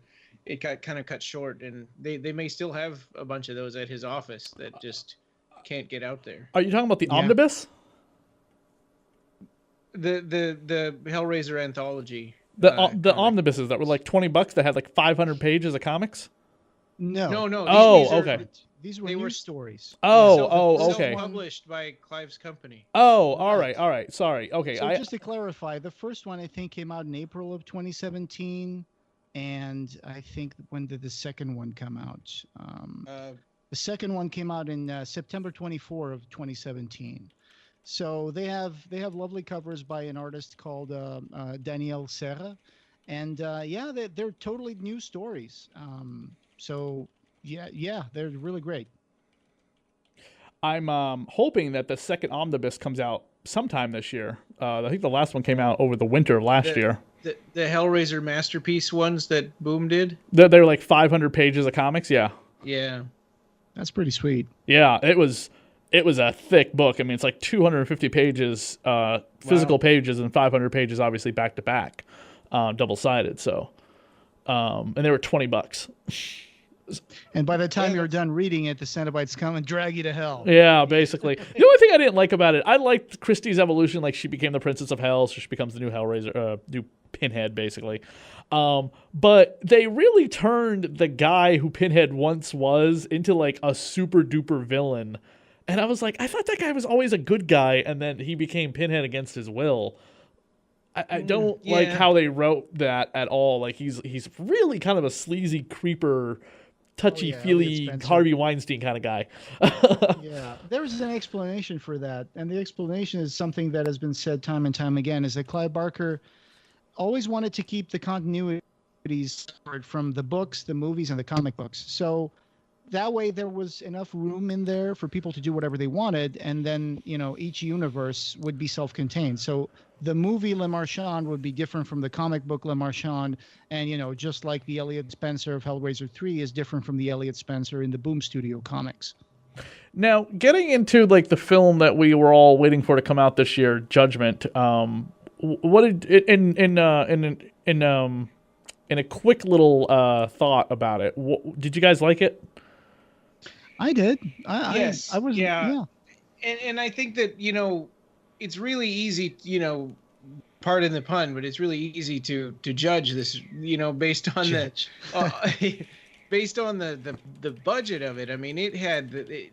it got kind of cut short, and they may still have a bunch of those at his office that just can't get out there. Are you talking about the omnibus? The Hellraiser Anthology. The omnibuses that were like $20 that had like 500 pages of comics. No. Okay. These were news stories. Okay. Published by Clive's company. All right. Sorry. Okay. So just to clarify, the first one I think came out in April of 2017, and I think when did the second one come out? The second one came out in September 24 of 2017. So they have lovely covers by an artist called Daniel Serra, and they're totally new stories. So they're really great. I'm hoping that the second omnibus comes out sometime this year. I think the last one came out over the winter last year. The Hellraiser Masterpiece ones that Boom did? They're like 500 pages of comics, yeah. Yeah. That's pretty sweet. Yeah, it was a thick book. I mean, it's like 250 pages, physical pages, and 500 pages, obviously back to back, double-sided. So, and they were $20. And by the time you're done reading it, the Cenobites come and drag you to hell. Yeah, basically. The only thing I didn't like about it, I liked Christie's evolution. Like, she became the Princess of Hell, so she becomes the new Hellraiser, new Pinhead, basically. But they really turned the guy who Pinhead once was into, like, a super-duper villain. And I was like, I thought that guy was always a good guy, and then he became Pinhead against his will. I don't like how they wrote that at all. Like, he's really kind of a sleazy creeper, touchy-feely Harvey Weinstein kind of guy. Yeah, there's an explanation for that, and the explanation is something that has been said time and time again, is that Clive Barker always wanted to keep the continuities separate from the books, the movies, and the comic books. So that way there was enough room in there for people to do whatever they wanted, and then, each universe would be self-contained. So the movie Le Marchand would be different from the comic book Le Marchand, and, just like the Elliot Spencer of Hellraiser 3 is different from the Elliot Spencer in the Boom Studio comics. Now, getting into, like, the film that we were all waiting for to come out this year, Judgment, what did, in a quick little thought about it, did you guys like it? I did. Yes. I was. Yeah. And I think that, it's really easy, pardon the pun, but it's really easy to judge this, based on based on the budget of it. I mean, it had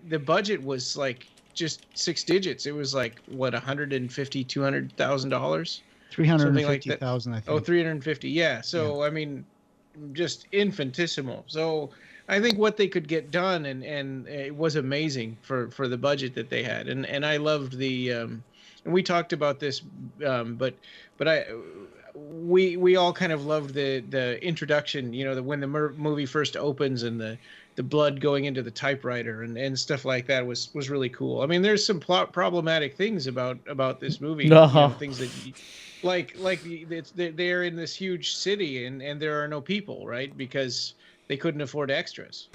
the budget was like just six digits. It was like what, $150,000-$200,000, $350,000, I think. Oh, 350. Yeah. So I mean, just infinitesimal. So I think what they could get done, and it was amazing for the budget that they had, and I loved the, and we talked about this, but we all kind of loved the introduction, when the movie first opens and the blood going into the typewriter and stuff like that was really cool. I mean, there's some problematic things about this movie, things that like they're in this huge city and there are no people, right? Because they couldn't afford extras.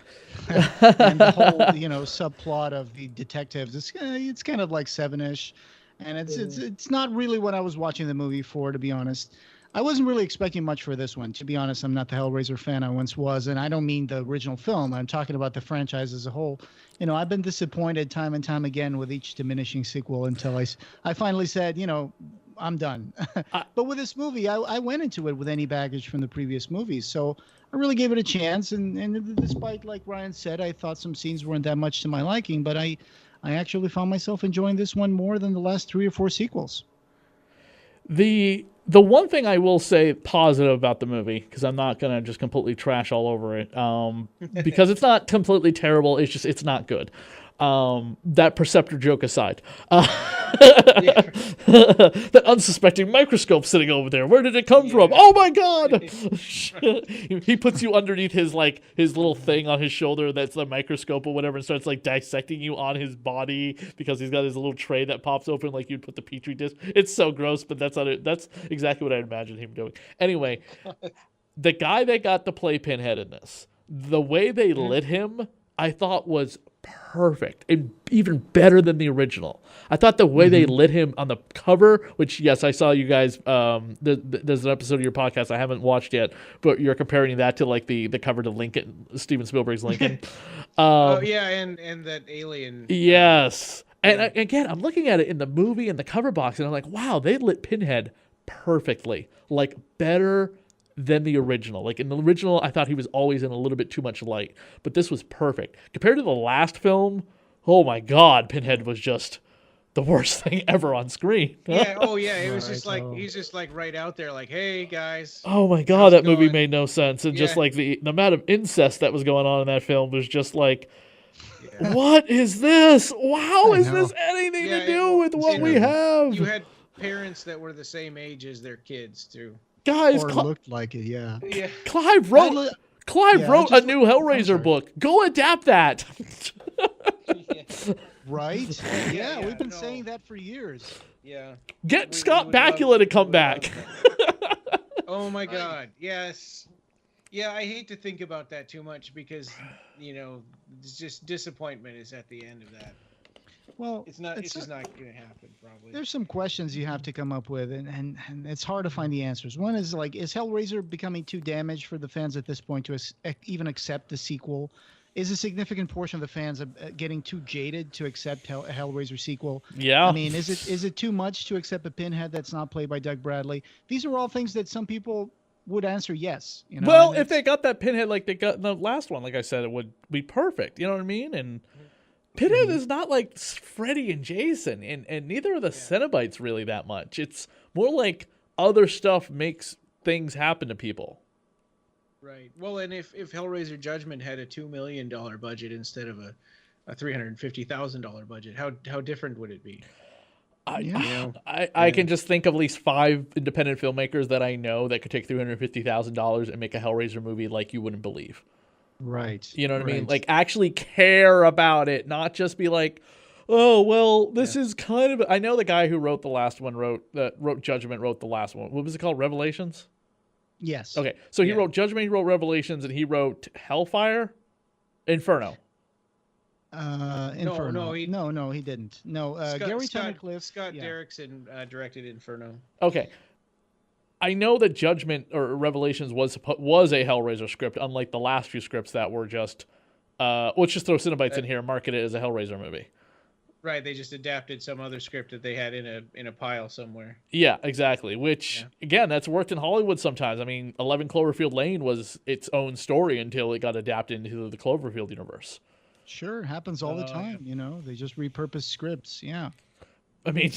And the whole, subplot of the detectives, it's kind of like Seven-ish, and it's not really what I was watching the movie for, to be honest. I wasn't really expecting much for this one. To be honest, I'm not the Hellraiser fan I once was, and I don't mean the original film. I'm talking about the franchise as a whole. I've been disappointed time and time again with each diminishing sequel until I finally said, I'm done. But with this movie, I went into it with any baggage from the previous movies, so I really gave it a chance. And despite, like Ryan said, I thought some scenes weren't that much to my liking, but I actually found myself enjoying this one more than the last 3 or 4 sequels. The one thing I will say positive about the movie, because I'm not going to just completely trash all over it, because it's not completely terrible, it's not good. That Perceptor joke aside. That unsuspecting microscope sitting over there, where did it come from? Oh my god! He puts you underneath his little thing on his shoulder that's the microscope or whatever, and starts dissecting you on his body because he's got his little tray that pops open like you'd put the petri dish. It's so gross, but that's exactly what I imagine him doing. Anyway, the guy that got to play Pinhead in this, the way they lit him, I thought was perfect and even better than the original. I thought the way they lit him on the cover, which yes, I saw you guys. There's an episode of your podcast I haven't watched yet, but you're comparing that to the cover to Lincoln, Steven Spielberg's Lincoln. And that alien. Yes, and again, I'm looking at it in the movie and the cover box, and I'm like, wow, they lit Pinhead perfectly. Like, better than the original. Like, in the original, I thought he was always in a little bit too much light. But this was perfect. Compared to the last film, oh my God, Pinhead was just the worst thing ever on screen. Yeah, oh yeah, it was just like, he's just like right out there like, hey guys. Oh my God, that movie made no sense. And just like the amount of incest that was going on in that film was just like, what is this? How is this anything to do with what we have? You had parents that were the same age as their kids too. Guys, or looked like it, yeah. Clive wrote a new Hellraiser book. Go adapt that. Right? Yeah, we've been saying that for years. Yeah. Get Scott Bakula to come back. Oh my God, yes. Yeah, I hate to think about that too much because, it's just disappointment is at the end of that. Well, it's just not going to happen, probably. There's some questions you have to come up with, and it's hard to find the answers. One is like, is Hellraiser becoming too damaged for the fans at this point to even accept the sequel? Is a significant portion of the fans getting too jaded to accept a Hellraiser sequel? Yeah. I mean, is it too much to accept a Pinhead that's not played by Doug Bradley? These are all things that some people would answer yes. Well, if they got that Pinhead like they got in the last one, like I said, it would be perfect. You know what I mean? And Pinhead is not like Freddy and Jason, and neither are the Cenobites really that much. It's more like other stuff makes things happen to people. Right. Well, and if Hellraiser Judgment had a $2 million budget instead of a $350,000 budget, how different would it be? I can just think of at least 5 independent filmmakers that I know that could take $350,000 and make a Hellraiser movie like you wouldn't believe. Right. You know what I mean? Like, actually care about it, not just be like, oh, well, this is kind of... I know the guy who wrote the last one, wrote Judgment, wrote the last one. What was it called? Revelations? Yes. Okay, so he wrote Judgment, he wrote Revelations, and he wrote Hellfire? Inferno. Inferno. No, he didn't. No, Gary Tunnicliffe. Scott Derrickson directed Inferno. Okay. I know that Judgment or Revelations was a Hellraiser script, unlike the last few scripts that were just, let's just throw Cenobites in here and market it as a Hellraiser movie. Right, they just adapted some other script that they had in a pile somewhere. Yeah, exactly. Which, again, that's worked in Hollywood sometimes. I mean, 11 Cloverfield Lane was its own story until it got adapted into the Cloverfield universe. Sure, happens all the time. They just repurpose scripts. Yeah. I mean,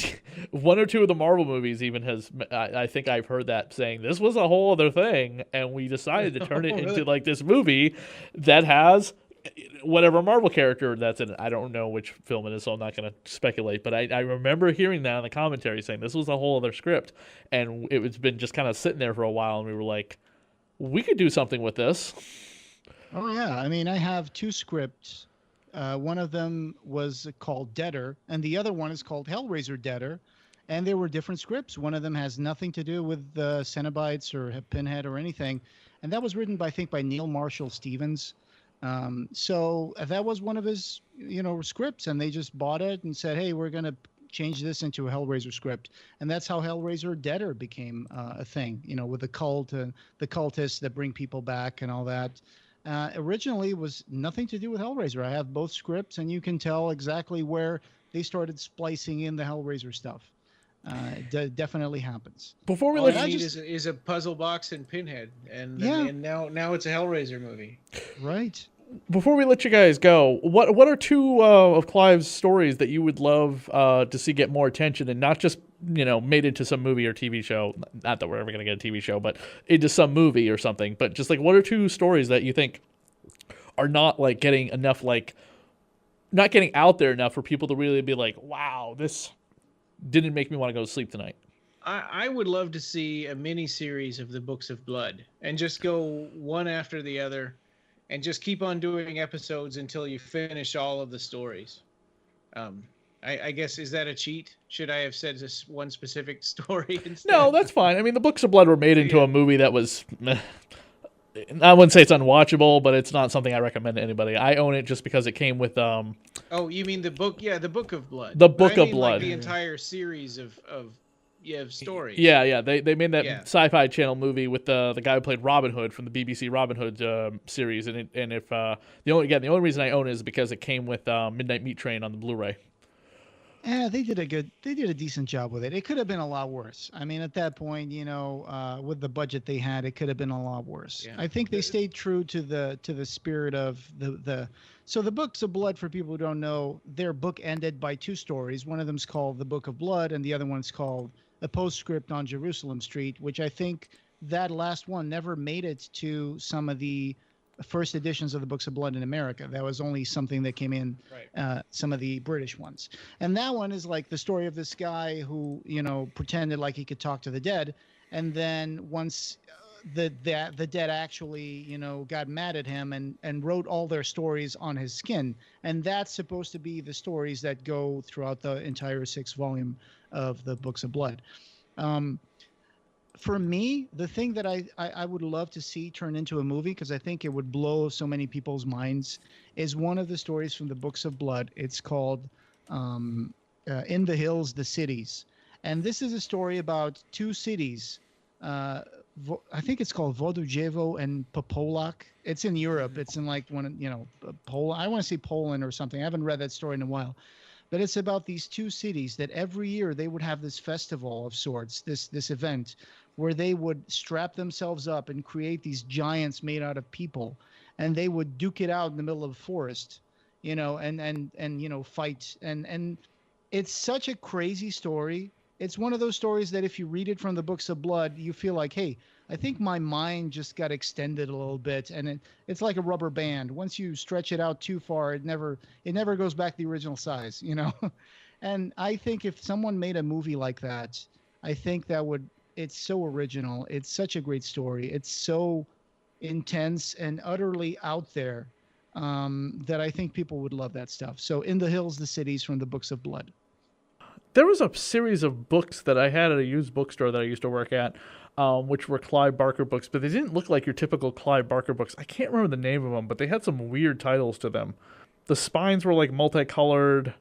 one or two of the Marvel movies even has, I think I've heard that saying, this was a whole other thing, and we decided to turn it into like this movie that has whatever Marvel character that's in it. I don't know which film it is, so I'm not going to speculate, but I remember hearing that in the commentary saying this was a whole other script, and it's been just kind of sitting there for a while, and we were like, we could do something with this. Oh, yeah. I mean, I have 2 scripts. One of them was called Deader, and the other one is called Hellraiser Deader, and they were different scripts. One of them has nothing to do with Cenobites or Pinhead or anything, and that was written by Neil Marshall Stevens. So that was one of his, scripts, and they just bought it and said, hey, we're going to change this into a Hellraiser script. And that's how Hellraiser Deader became a thing, with the cult and the cultists that bring people back and all that. Originally it was nothing to do with Hellraiser. I have both scripts, and you can tell exactly where they started splicing in the Hellraiser stuff. It definitely happens. Before we all you need is a puzzle box and Pinhead, and now it's a Hellraiser movie. Right. Before we let you guys go, what are 2 of Clive's stories that you would love to see get more attention, and not just made into some movie or TV show? Not that we're ever going to get a TV show, but into some movie or something. But just like, what are 2 stories that you think are not like getting enough, like not getting out there enough for people to really be like, wow, this didn't make me want to go to sleep tonight? I would love to see a mini series of the Books of Blood and just go one after the other and just keep on doing episodes until you finish all of the stories. I guess, is that a cheat? Should I have said this one specific story instead? No, that's fine. I mean, the Books of Blood were made into a movie that was... I wouldn't say it's unwatchable, but it's not something I recommend to anybody. I own it just because it came with... Oh, you mean the book? Yeah, the Book of Blood. The Book of Blood. Like the entire series of stories. Yeah. They made that Sci-Fi Channel movie with the guy who played Robin Hood from the BBC Robin Hood series, and if the only reason I own it is because it came with Midnight Meat Train on the Blu-ray. They did a decent job with it. It could have been a lot worse. I mean, at that point, with the budget they had, it could have been a lot worse. Yeah. I think they stayed true to the spirit of the. So the Books of Blood, for people who don't know, their book ended by two stories. One of them's called The Book of Blood, and the other one's called A Postscript on Jerusalem Street, which I think that last one never made it to some of the first editions of the Books of Blood in America. That was only something that came in, some of the British ones. And that one is like the story of this guy who, pretended like he could talk to the dead. And then once the dead actually, got mad at him and wrote all their stories on his skin. And that's supposed to be the stories that go throughout the entire 6th volume of the Books of Blood. For me, the thing that I would love to see turn into a movie, because I think it would blow so many people's minds, is one of the stories from the Books of Blood. It's called In the Hills, the Cities. And this is a story about two cities. I think it's called Wodojewo and Popolak. It's in Europe. It's in like Poland. I want to say Poland or something. I haven't read that story in a while. But it's about these two cities that every year they would have this festival of sorts, this event, where they would strap themselves up and create these giants made out of people, and they would duke it out in the middle of the forest, and fight. And it's such a crazy story. It's one of those stories that if you read it from the Books of Blood, you feel like, hey, I think my mind just got extended a little bit, and it's like a rubber band. Once you stretch it out too far, it never goes back to the original size, And I think if someone made a movie like that, I think it's so original. It's such a great story. It's so intense and utterly out there, that I think people would love that stuff. So In the Hills, the Cities from the Books of Blood. There was a series of books that I had at a used bookstore that I used to work at, which were Clive Barker books, but they didn't look like your typical Clive Barker books. I can't remember the name of them, but they had some weird titles to them. The spines were like multicolored.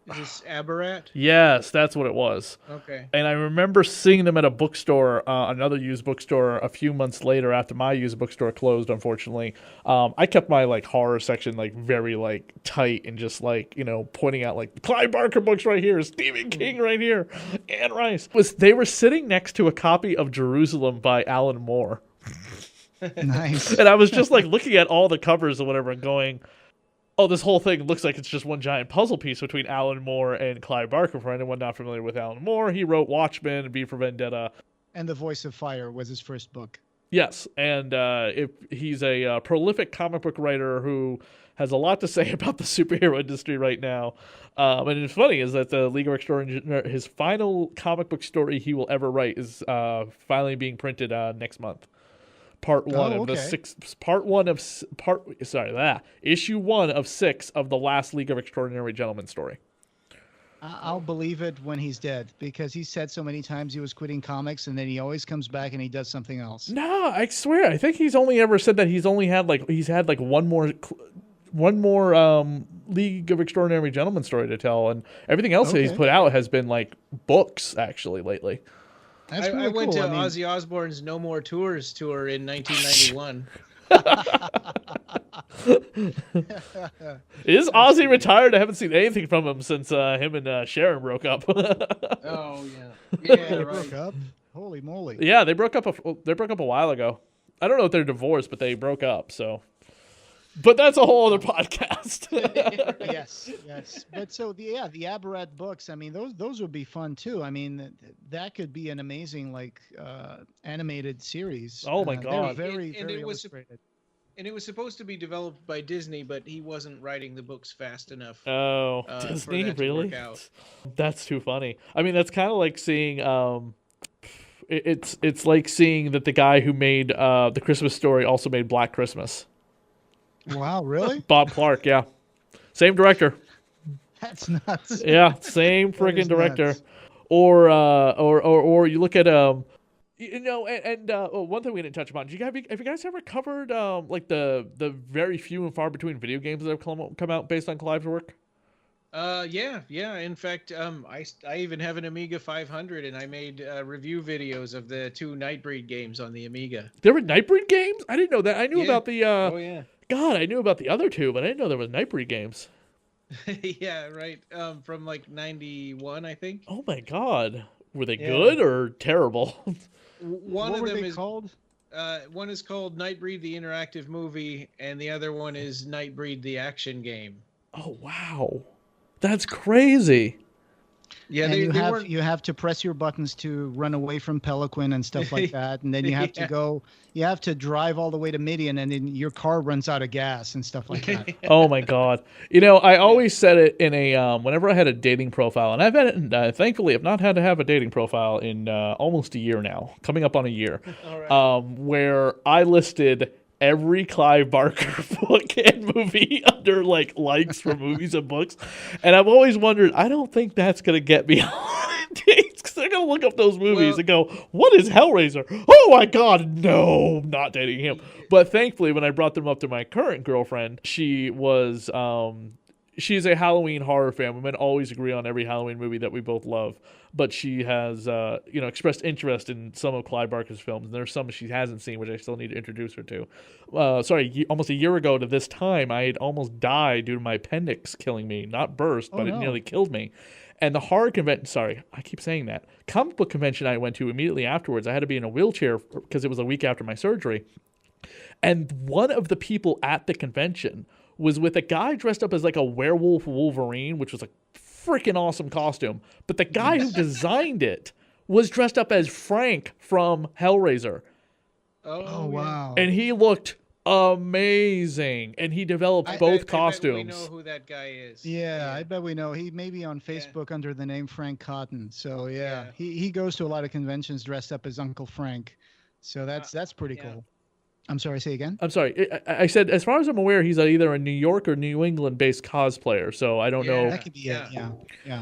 Is this Aberrat? Yes, that's what it was. Okay. And I remember seeing them at a bookstore, another used bookstore, a few months later after my used bookstore closed, unfortunately. I kept my horror section very tight and just pointing out Clive Barker books right here, Stephen King right here, Anne Rice. They were sitting next to a copy of Jerusalem by Alan Moore. Nice. And I was just looking at all the covers or whatever and going, oh, this whole thing looks like it's just one giant puzzle piece between Alan Moore and Clive Barker. For anyone not familiar with Alan Moore, he wrote Watchmen, V for Vendetta. And The Voice of Fire was his first book. Yes, and he's a prolific comic book writer who has a lot to say about the superhero industry right now. And it's funny is that the League of Extraordinary, his final comic book story he will ever write is finally being printed next month. Issue 1 of 6 of the last League of Extraordinary Gentlemen story. I'll believe it when he's dead, because he said so many times he was quitting comics, and then he always comes back and he does something else. No, I swear, I think he's only ever said that he's only had one more League of Extraordinary Gentlemen story to tell, and everything else that he's put out has been books actually lately. I went to Ozzy Osbourne's No More Tours tour in 1991. Is Ozzy retired? I haven't seen anything from him since him and Sharon broke up. Oh yeah, they broke up. Holy moly! Yeah, they broke up a while ago. I don't know if they're divorced, but they broke up. So, but that's a whole other podcast. Yes. But so the Aberrat books. I mean, those would be fun too. I mean, that could be an amazing animated series. Oh my god! They're very illustrated. And it was supposed to be developed by Disney, but he wasn't writing the books fast enough. Oh, Disney, for that really? To work out. That's too funny. I mean, that's kind of like seeing. It's like seeing that the guy who made the Christmas Story also made Black Christmas. Wow, really? Bob Clark, yeah, same director. That's nuts. Yeah, same friggin' director. Nuts. Or you look at one thing we didn't touch upon. Have you guys ever covered the very few and far between video games that have come out based on Clive's work? Yeah. In fact, I even have an Amiga 500, and I made review videos of the 2 Nightbreed games on the Amiga. There were Nightbreed games? I didn't know that. I knew about the. Oh yeah. God, I knew about the other 2, but I didn't know there was Nightbreed games. Yeah, right. From like 91, I think. Oh my God. Were they Yeah. good or terrible? One What of were them they is called? one is called Nightbreed the Interactive Movie, and the other one is Nightbreed the Action Game. Oh, wow. That's crazy. Yeah, And they weren't. you have to press your buttons to run away from Pelican and stuff like that, and then you have to Yeah. go. You have to drive all the way to Midian, and then your car runs out of gas and stuff like that. Oh my God. You know, I always said it in a, whenever I had a dating profile, and I've had, thankfully, I've not had to have a dating profile in almost a year now, coming up on a year, All right. where I listed every Clive Barker book and movie under like likes for movies and books. And I've always wondered, I don't think that's going to get me on dates because they're going to look up those movies Well- and go, what is Hellraiser? Oh my God, no, I'm not dating him. But thankfully, when I brought them up to my current girlfriend, she was, she's a Halloween horror fan. We might always agree on every Halloween movie that we both love. But she has, expressed interest in some of Clive Barker's films. And there's some she hasn't seen, which I still need to introduce her to. Almost a year ago to this time, I had almost died due to my appendix killing me. Not burst, but it no. nearly killed me. And the horror convention, sorry, I keep saying that. Comic book convention I went to immediately afterwards, I had to be in a wheelchair because it was a week after my surgery. And one of the people at the convention was with a guy dressed up as like a werewolf Wolverine, which was a freaking awesome costume. But the guy who designed it was dressed up as Frank from Hellraiser. Oh wow! And he looked amazing. And he developed I both bet costumes. we know who that guy is. Yeah, I bet we know. He may be on Facebook under the name Frank Cotton. So yeah, he goes to a lot of conventions dressed up as Uncle Frank. So that's pretty cool. I'm sorry, say again? I'm sorry. I said, as far as I'm aware, he's either a New York or New England-based cosplayer. So I don't know. That could be it. Yeah.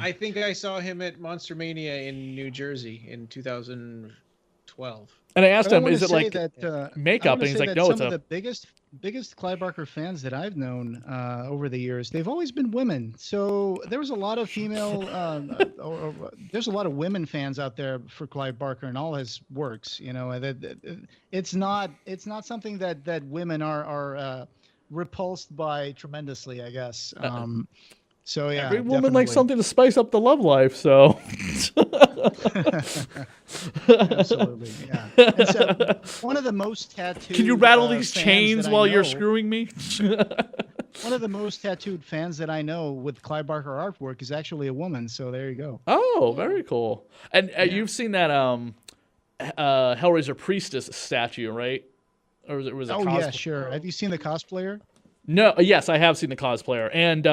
I think I saw him at Monster Mania in New Jersey in 2012. And I asked But I him, wanna is it say like that, makeup? And he's like, no, it's some of a... the biggest Clive Barker fans that I've known over the years, they've always been women. So there was a lot of female, there's a lot of women fans out there for Clive Barker and all his works. You know, it's not something that women are repulsed by tremendously, I guess. So yeah, Every woman definitely. likes something to spice up the love life, so... Absolutely, yeah. And so one of the most tattooed. Can you rattle these fans chains that I while you're know- screwing me? One of the most tattooed fans that I know with Clive Barker artwork is actually a woman. So there you go. Oh, very cool. And you've seen that Hellraiser priestess statue, right? Or was it Oh yeah, sure. Have you seen the cosplayer? No, yes, I have seen the cosplayer. And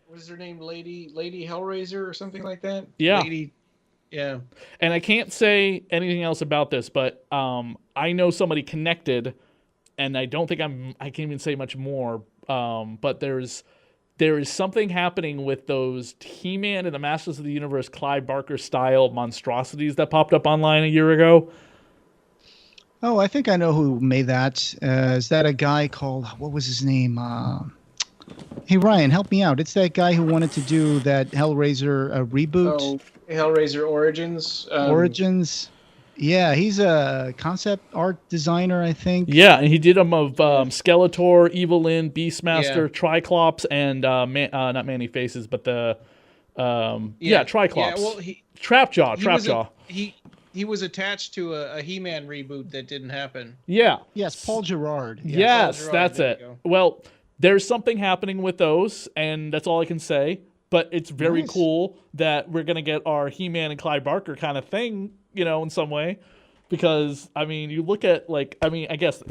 What is her name? Lady Hellraiser or something like that? Yeah. Yeah. And I can't say anything else about this, but I know somebody connected, and I don't think I can't even say much more. But there is something happening with those He-Man and the Masters of the Universe Clive Barker style monstrosities that popped up online a year ago. Oh, I think I know who made that. Is that a guy called, what was his name? Hey Ryan, help me out. It's that guy who wanted to do that Hellraiser reboot. Oh, Hellraiser Origins. Origins. Yeah, he's a concept art designer, I think. Yeah, and he did them of Skeletor, Evelyn, Beastmaster, Triclops, and not Manny Faces, but the Triclops. Yeah, well, Trapjaw. He was attached to a He-Man reboot that didn't happen. Yeah. Yes, Paul Gerard. Yes, Paul Gerard, that's there it. you go. Well, there's something happening with those, and that's all I can say. But it's very Nice. cool that we're going to get our He-Man and Clive Barker kind of thing, in some way. Because, I mean, you look at, I guess,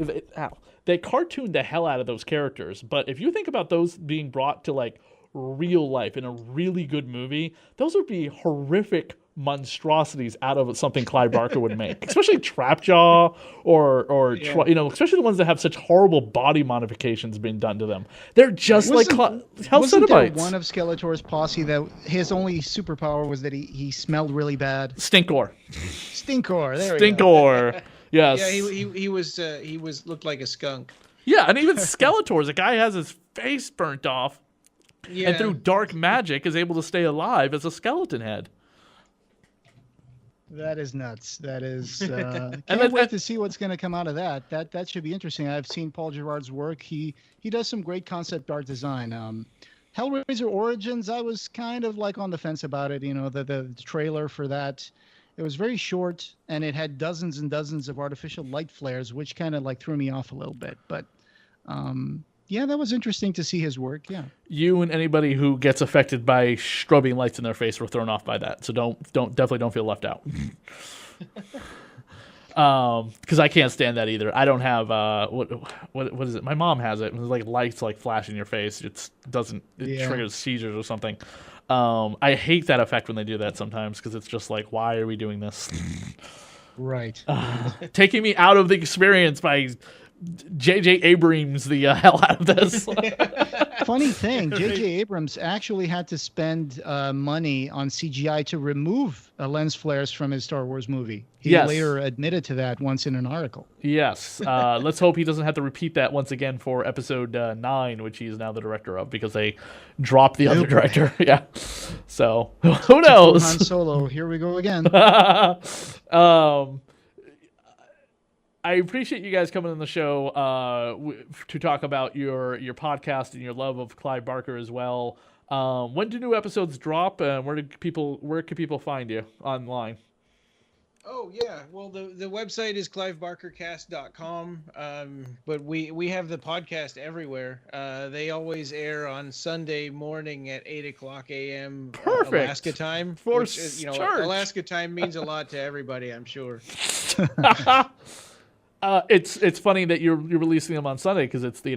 they cartooned the hell out of those characters. But if you think about those being brought to, real life in a really good movie, those would be horrific monstrosities out of something Clive Barker would make, especially Trapjaw or especially the ones that have such horrible body modifications being done to them. They're just Wasn't there Cenobites. one of Skeletor's posse that his only superpower was that he smelled really bad? Stinkor. Stinkor. There we go. Stinkor. Yes. Yeah, he was looked like a skunk. Yeah, and even Skeletor, the guy has his face burnt off, Yeah. and through dark magic is able to stay alive as a skeleton head. That is nuts. That is. Can't wait to see what's going to come out of that. That should be interesting. I've seen Paul Gerard's work. He does some great concept art design. Hellraiser Origins, I was kind of like on the fence about it. The trailer for that, it was very short, and it had dozens and dozens of artificial light flares, which kind of like threw me off a little bit. But yeah, that was interesting to see his work. Yeah. You and anybody who gets affected by strobing lights in their face were thrown off by that. So definitely don't feel left out. Because I can't stand that either. I don't have what is it? My mom has it. It's like lights like flash in your face. It triggers seizures or something. I hate that effect when they do that sometimes because it's just like, why are we doing this? Right. Taking me out of the experience by J.J. Abrams the hell out of this. Funny thing, J.J. Abrams actually had to spend money on CGI to remove lens flares from his Star Wars movie. He later admitted to that once in an article. Yes. Let's hope he doesn't have to repeat that once again for episode 9, which he is now the director of, because they dropped the other director. Yeah. So, who knows? Han Solo, here we go again. I appreciate you guys coming on the show to talk about your podcast and your love of Clive Barker as well. When do new episodes drop, and where can people find you online? Oh yeah, well the website is clivebarkercast.com, but we have the podcast everywhere. They always air on Sunday morning at 8:00 a.m. Perfect. Alaska time. For which is, church. Alaska time means a lot to everybody, I'm sure. It's funny that you're releasing them on Sunday because it's the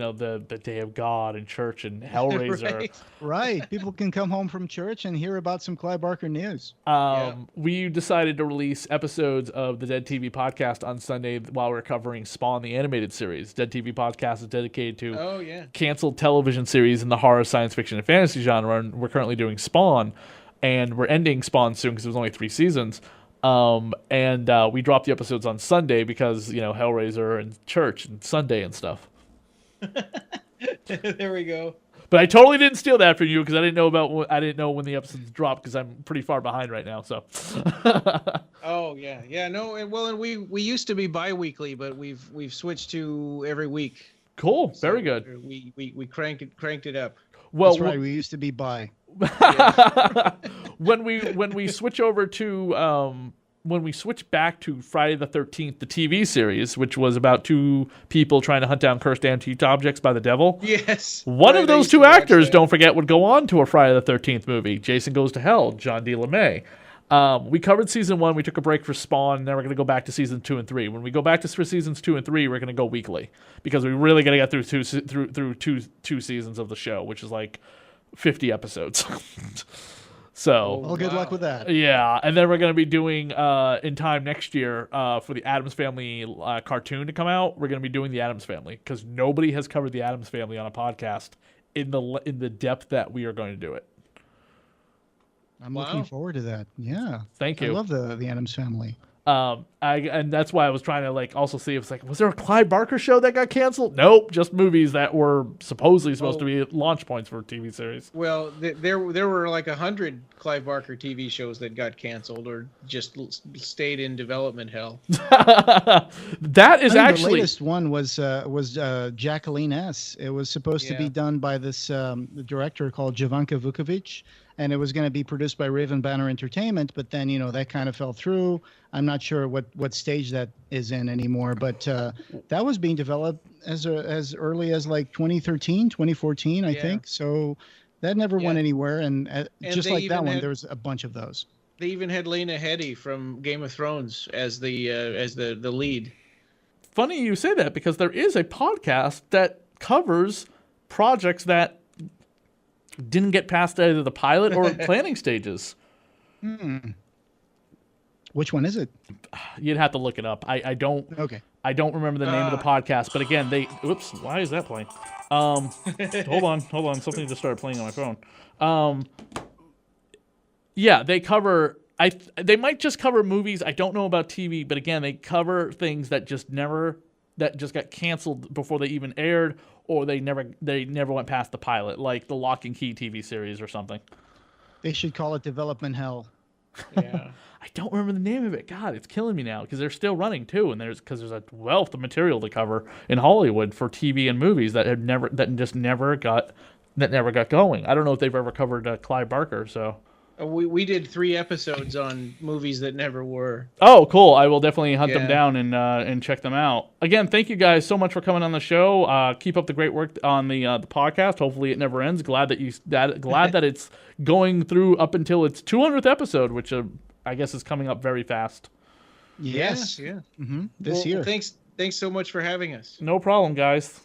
day of God and church and Hellraiser. Right. People can come home from church and hear about some Clive Barker news. We decided to release episodes of the Dead TV podcast on Sunday while we're covering Spawn, the animated series. Dead TV podcast is dedicated to canceled television series in the horror, science fiction, and fantasy genre, and we're currently doing Spawn, and we're ending Spawn soon because it was only 3 seasons. We dropped the episodes on Sunday because, Hellraiser and church and Sunday and stuff. There we go. But I totally didn't steal that from you because I didn't know when the episodes dropped because I'm pretty far behind right now. So. Oh yeah, no, and we used to be bi-weekly, but we've switched to every week. Cool, very good. We cranked it up. Well, that's right. We used to be bi. When we switch over to when we switch back to Friday the 13th, the TV series, which was about 2 people trying to hunt down cursed antique objects by the devil. Yes. One of those 2 actors, don't forget, would go on to a Friday the 13th movie, Jason Goes to Hell, John D. LeMay. We covered season 1. We took a break for Spawn, and then we're going to go back to season 2 and 3. When we go back to seasons 2 and 3, we're going to go weekly because we really got to get through two seasons of the show, which is like 50 episodes. So, good luck with that. Yeah, and then we're going to be doing in time next year for the Addams Family cartoon to come out. We're going to be doing the Addams Family because nobody has covered the Addams Family on a podcast in the depth that we are going to do it. I'm looking forward to that. Yeah, thank you. I love the Addams Family. And that's why I was trying to also see if was there a Clive Barker show that got canceled? Nope, just movies that were supposedly supposed to be launch points for TV series. Well, there were like 100 Clive Barker TV shows that got canceled or just stayed in development hell. That is actually the latest one was Jacqueline S. It was supposed to be done by this director called Jovanka Vukovic. And it was going to be produced by Raven Banner Entertainment, but then, that kind of fell through. I'm not sure what stage that is in anymore, but that was being developed as early as like 2013, 2014, I think. So that never went anywhere. And just like that one, there's a bunch of those. They even had Lena Headey from Game of Thrones as the lead. Funny you say that because there is a podcast that covers projects that didn't get past either the pilot or planning stages. Which one is it? You'd have to look it up. I don't remember the name of the podcast, but again, why is that playing? Hold on. Something just started playing on my phone. Yeah, they cover they might just cover movies. I don't know about TV, but again, they cover things that just got canceled before they even aired, or they never went past the pilot, like the Lock and Key TV series or something. They should call it Development Hell. Yeah. I don't remember the name of it. God, it's killing me now because they're still running too, and there's a wealth of material to cover in Hollywood for TV and movies that just never got that never got going. I don't know if they've ever covered Clive Barker, so. We did 3 episodes on movies that never were. Oh, cool. I will definitely hunt them down and check them out. Again, thank you guys so much for coming on the show. Keep up the great work on the podcast. Hopefully it never ends. Glad that it's going through up until its 200th episode, which I guess is coming up very fast. Yes. Yeah. This year. Thanks so much for having us. No problem, guys.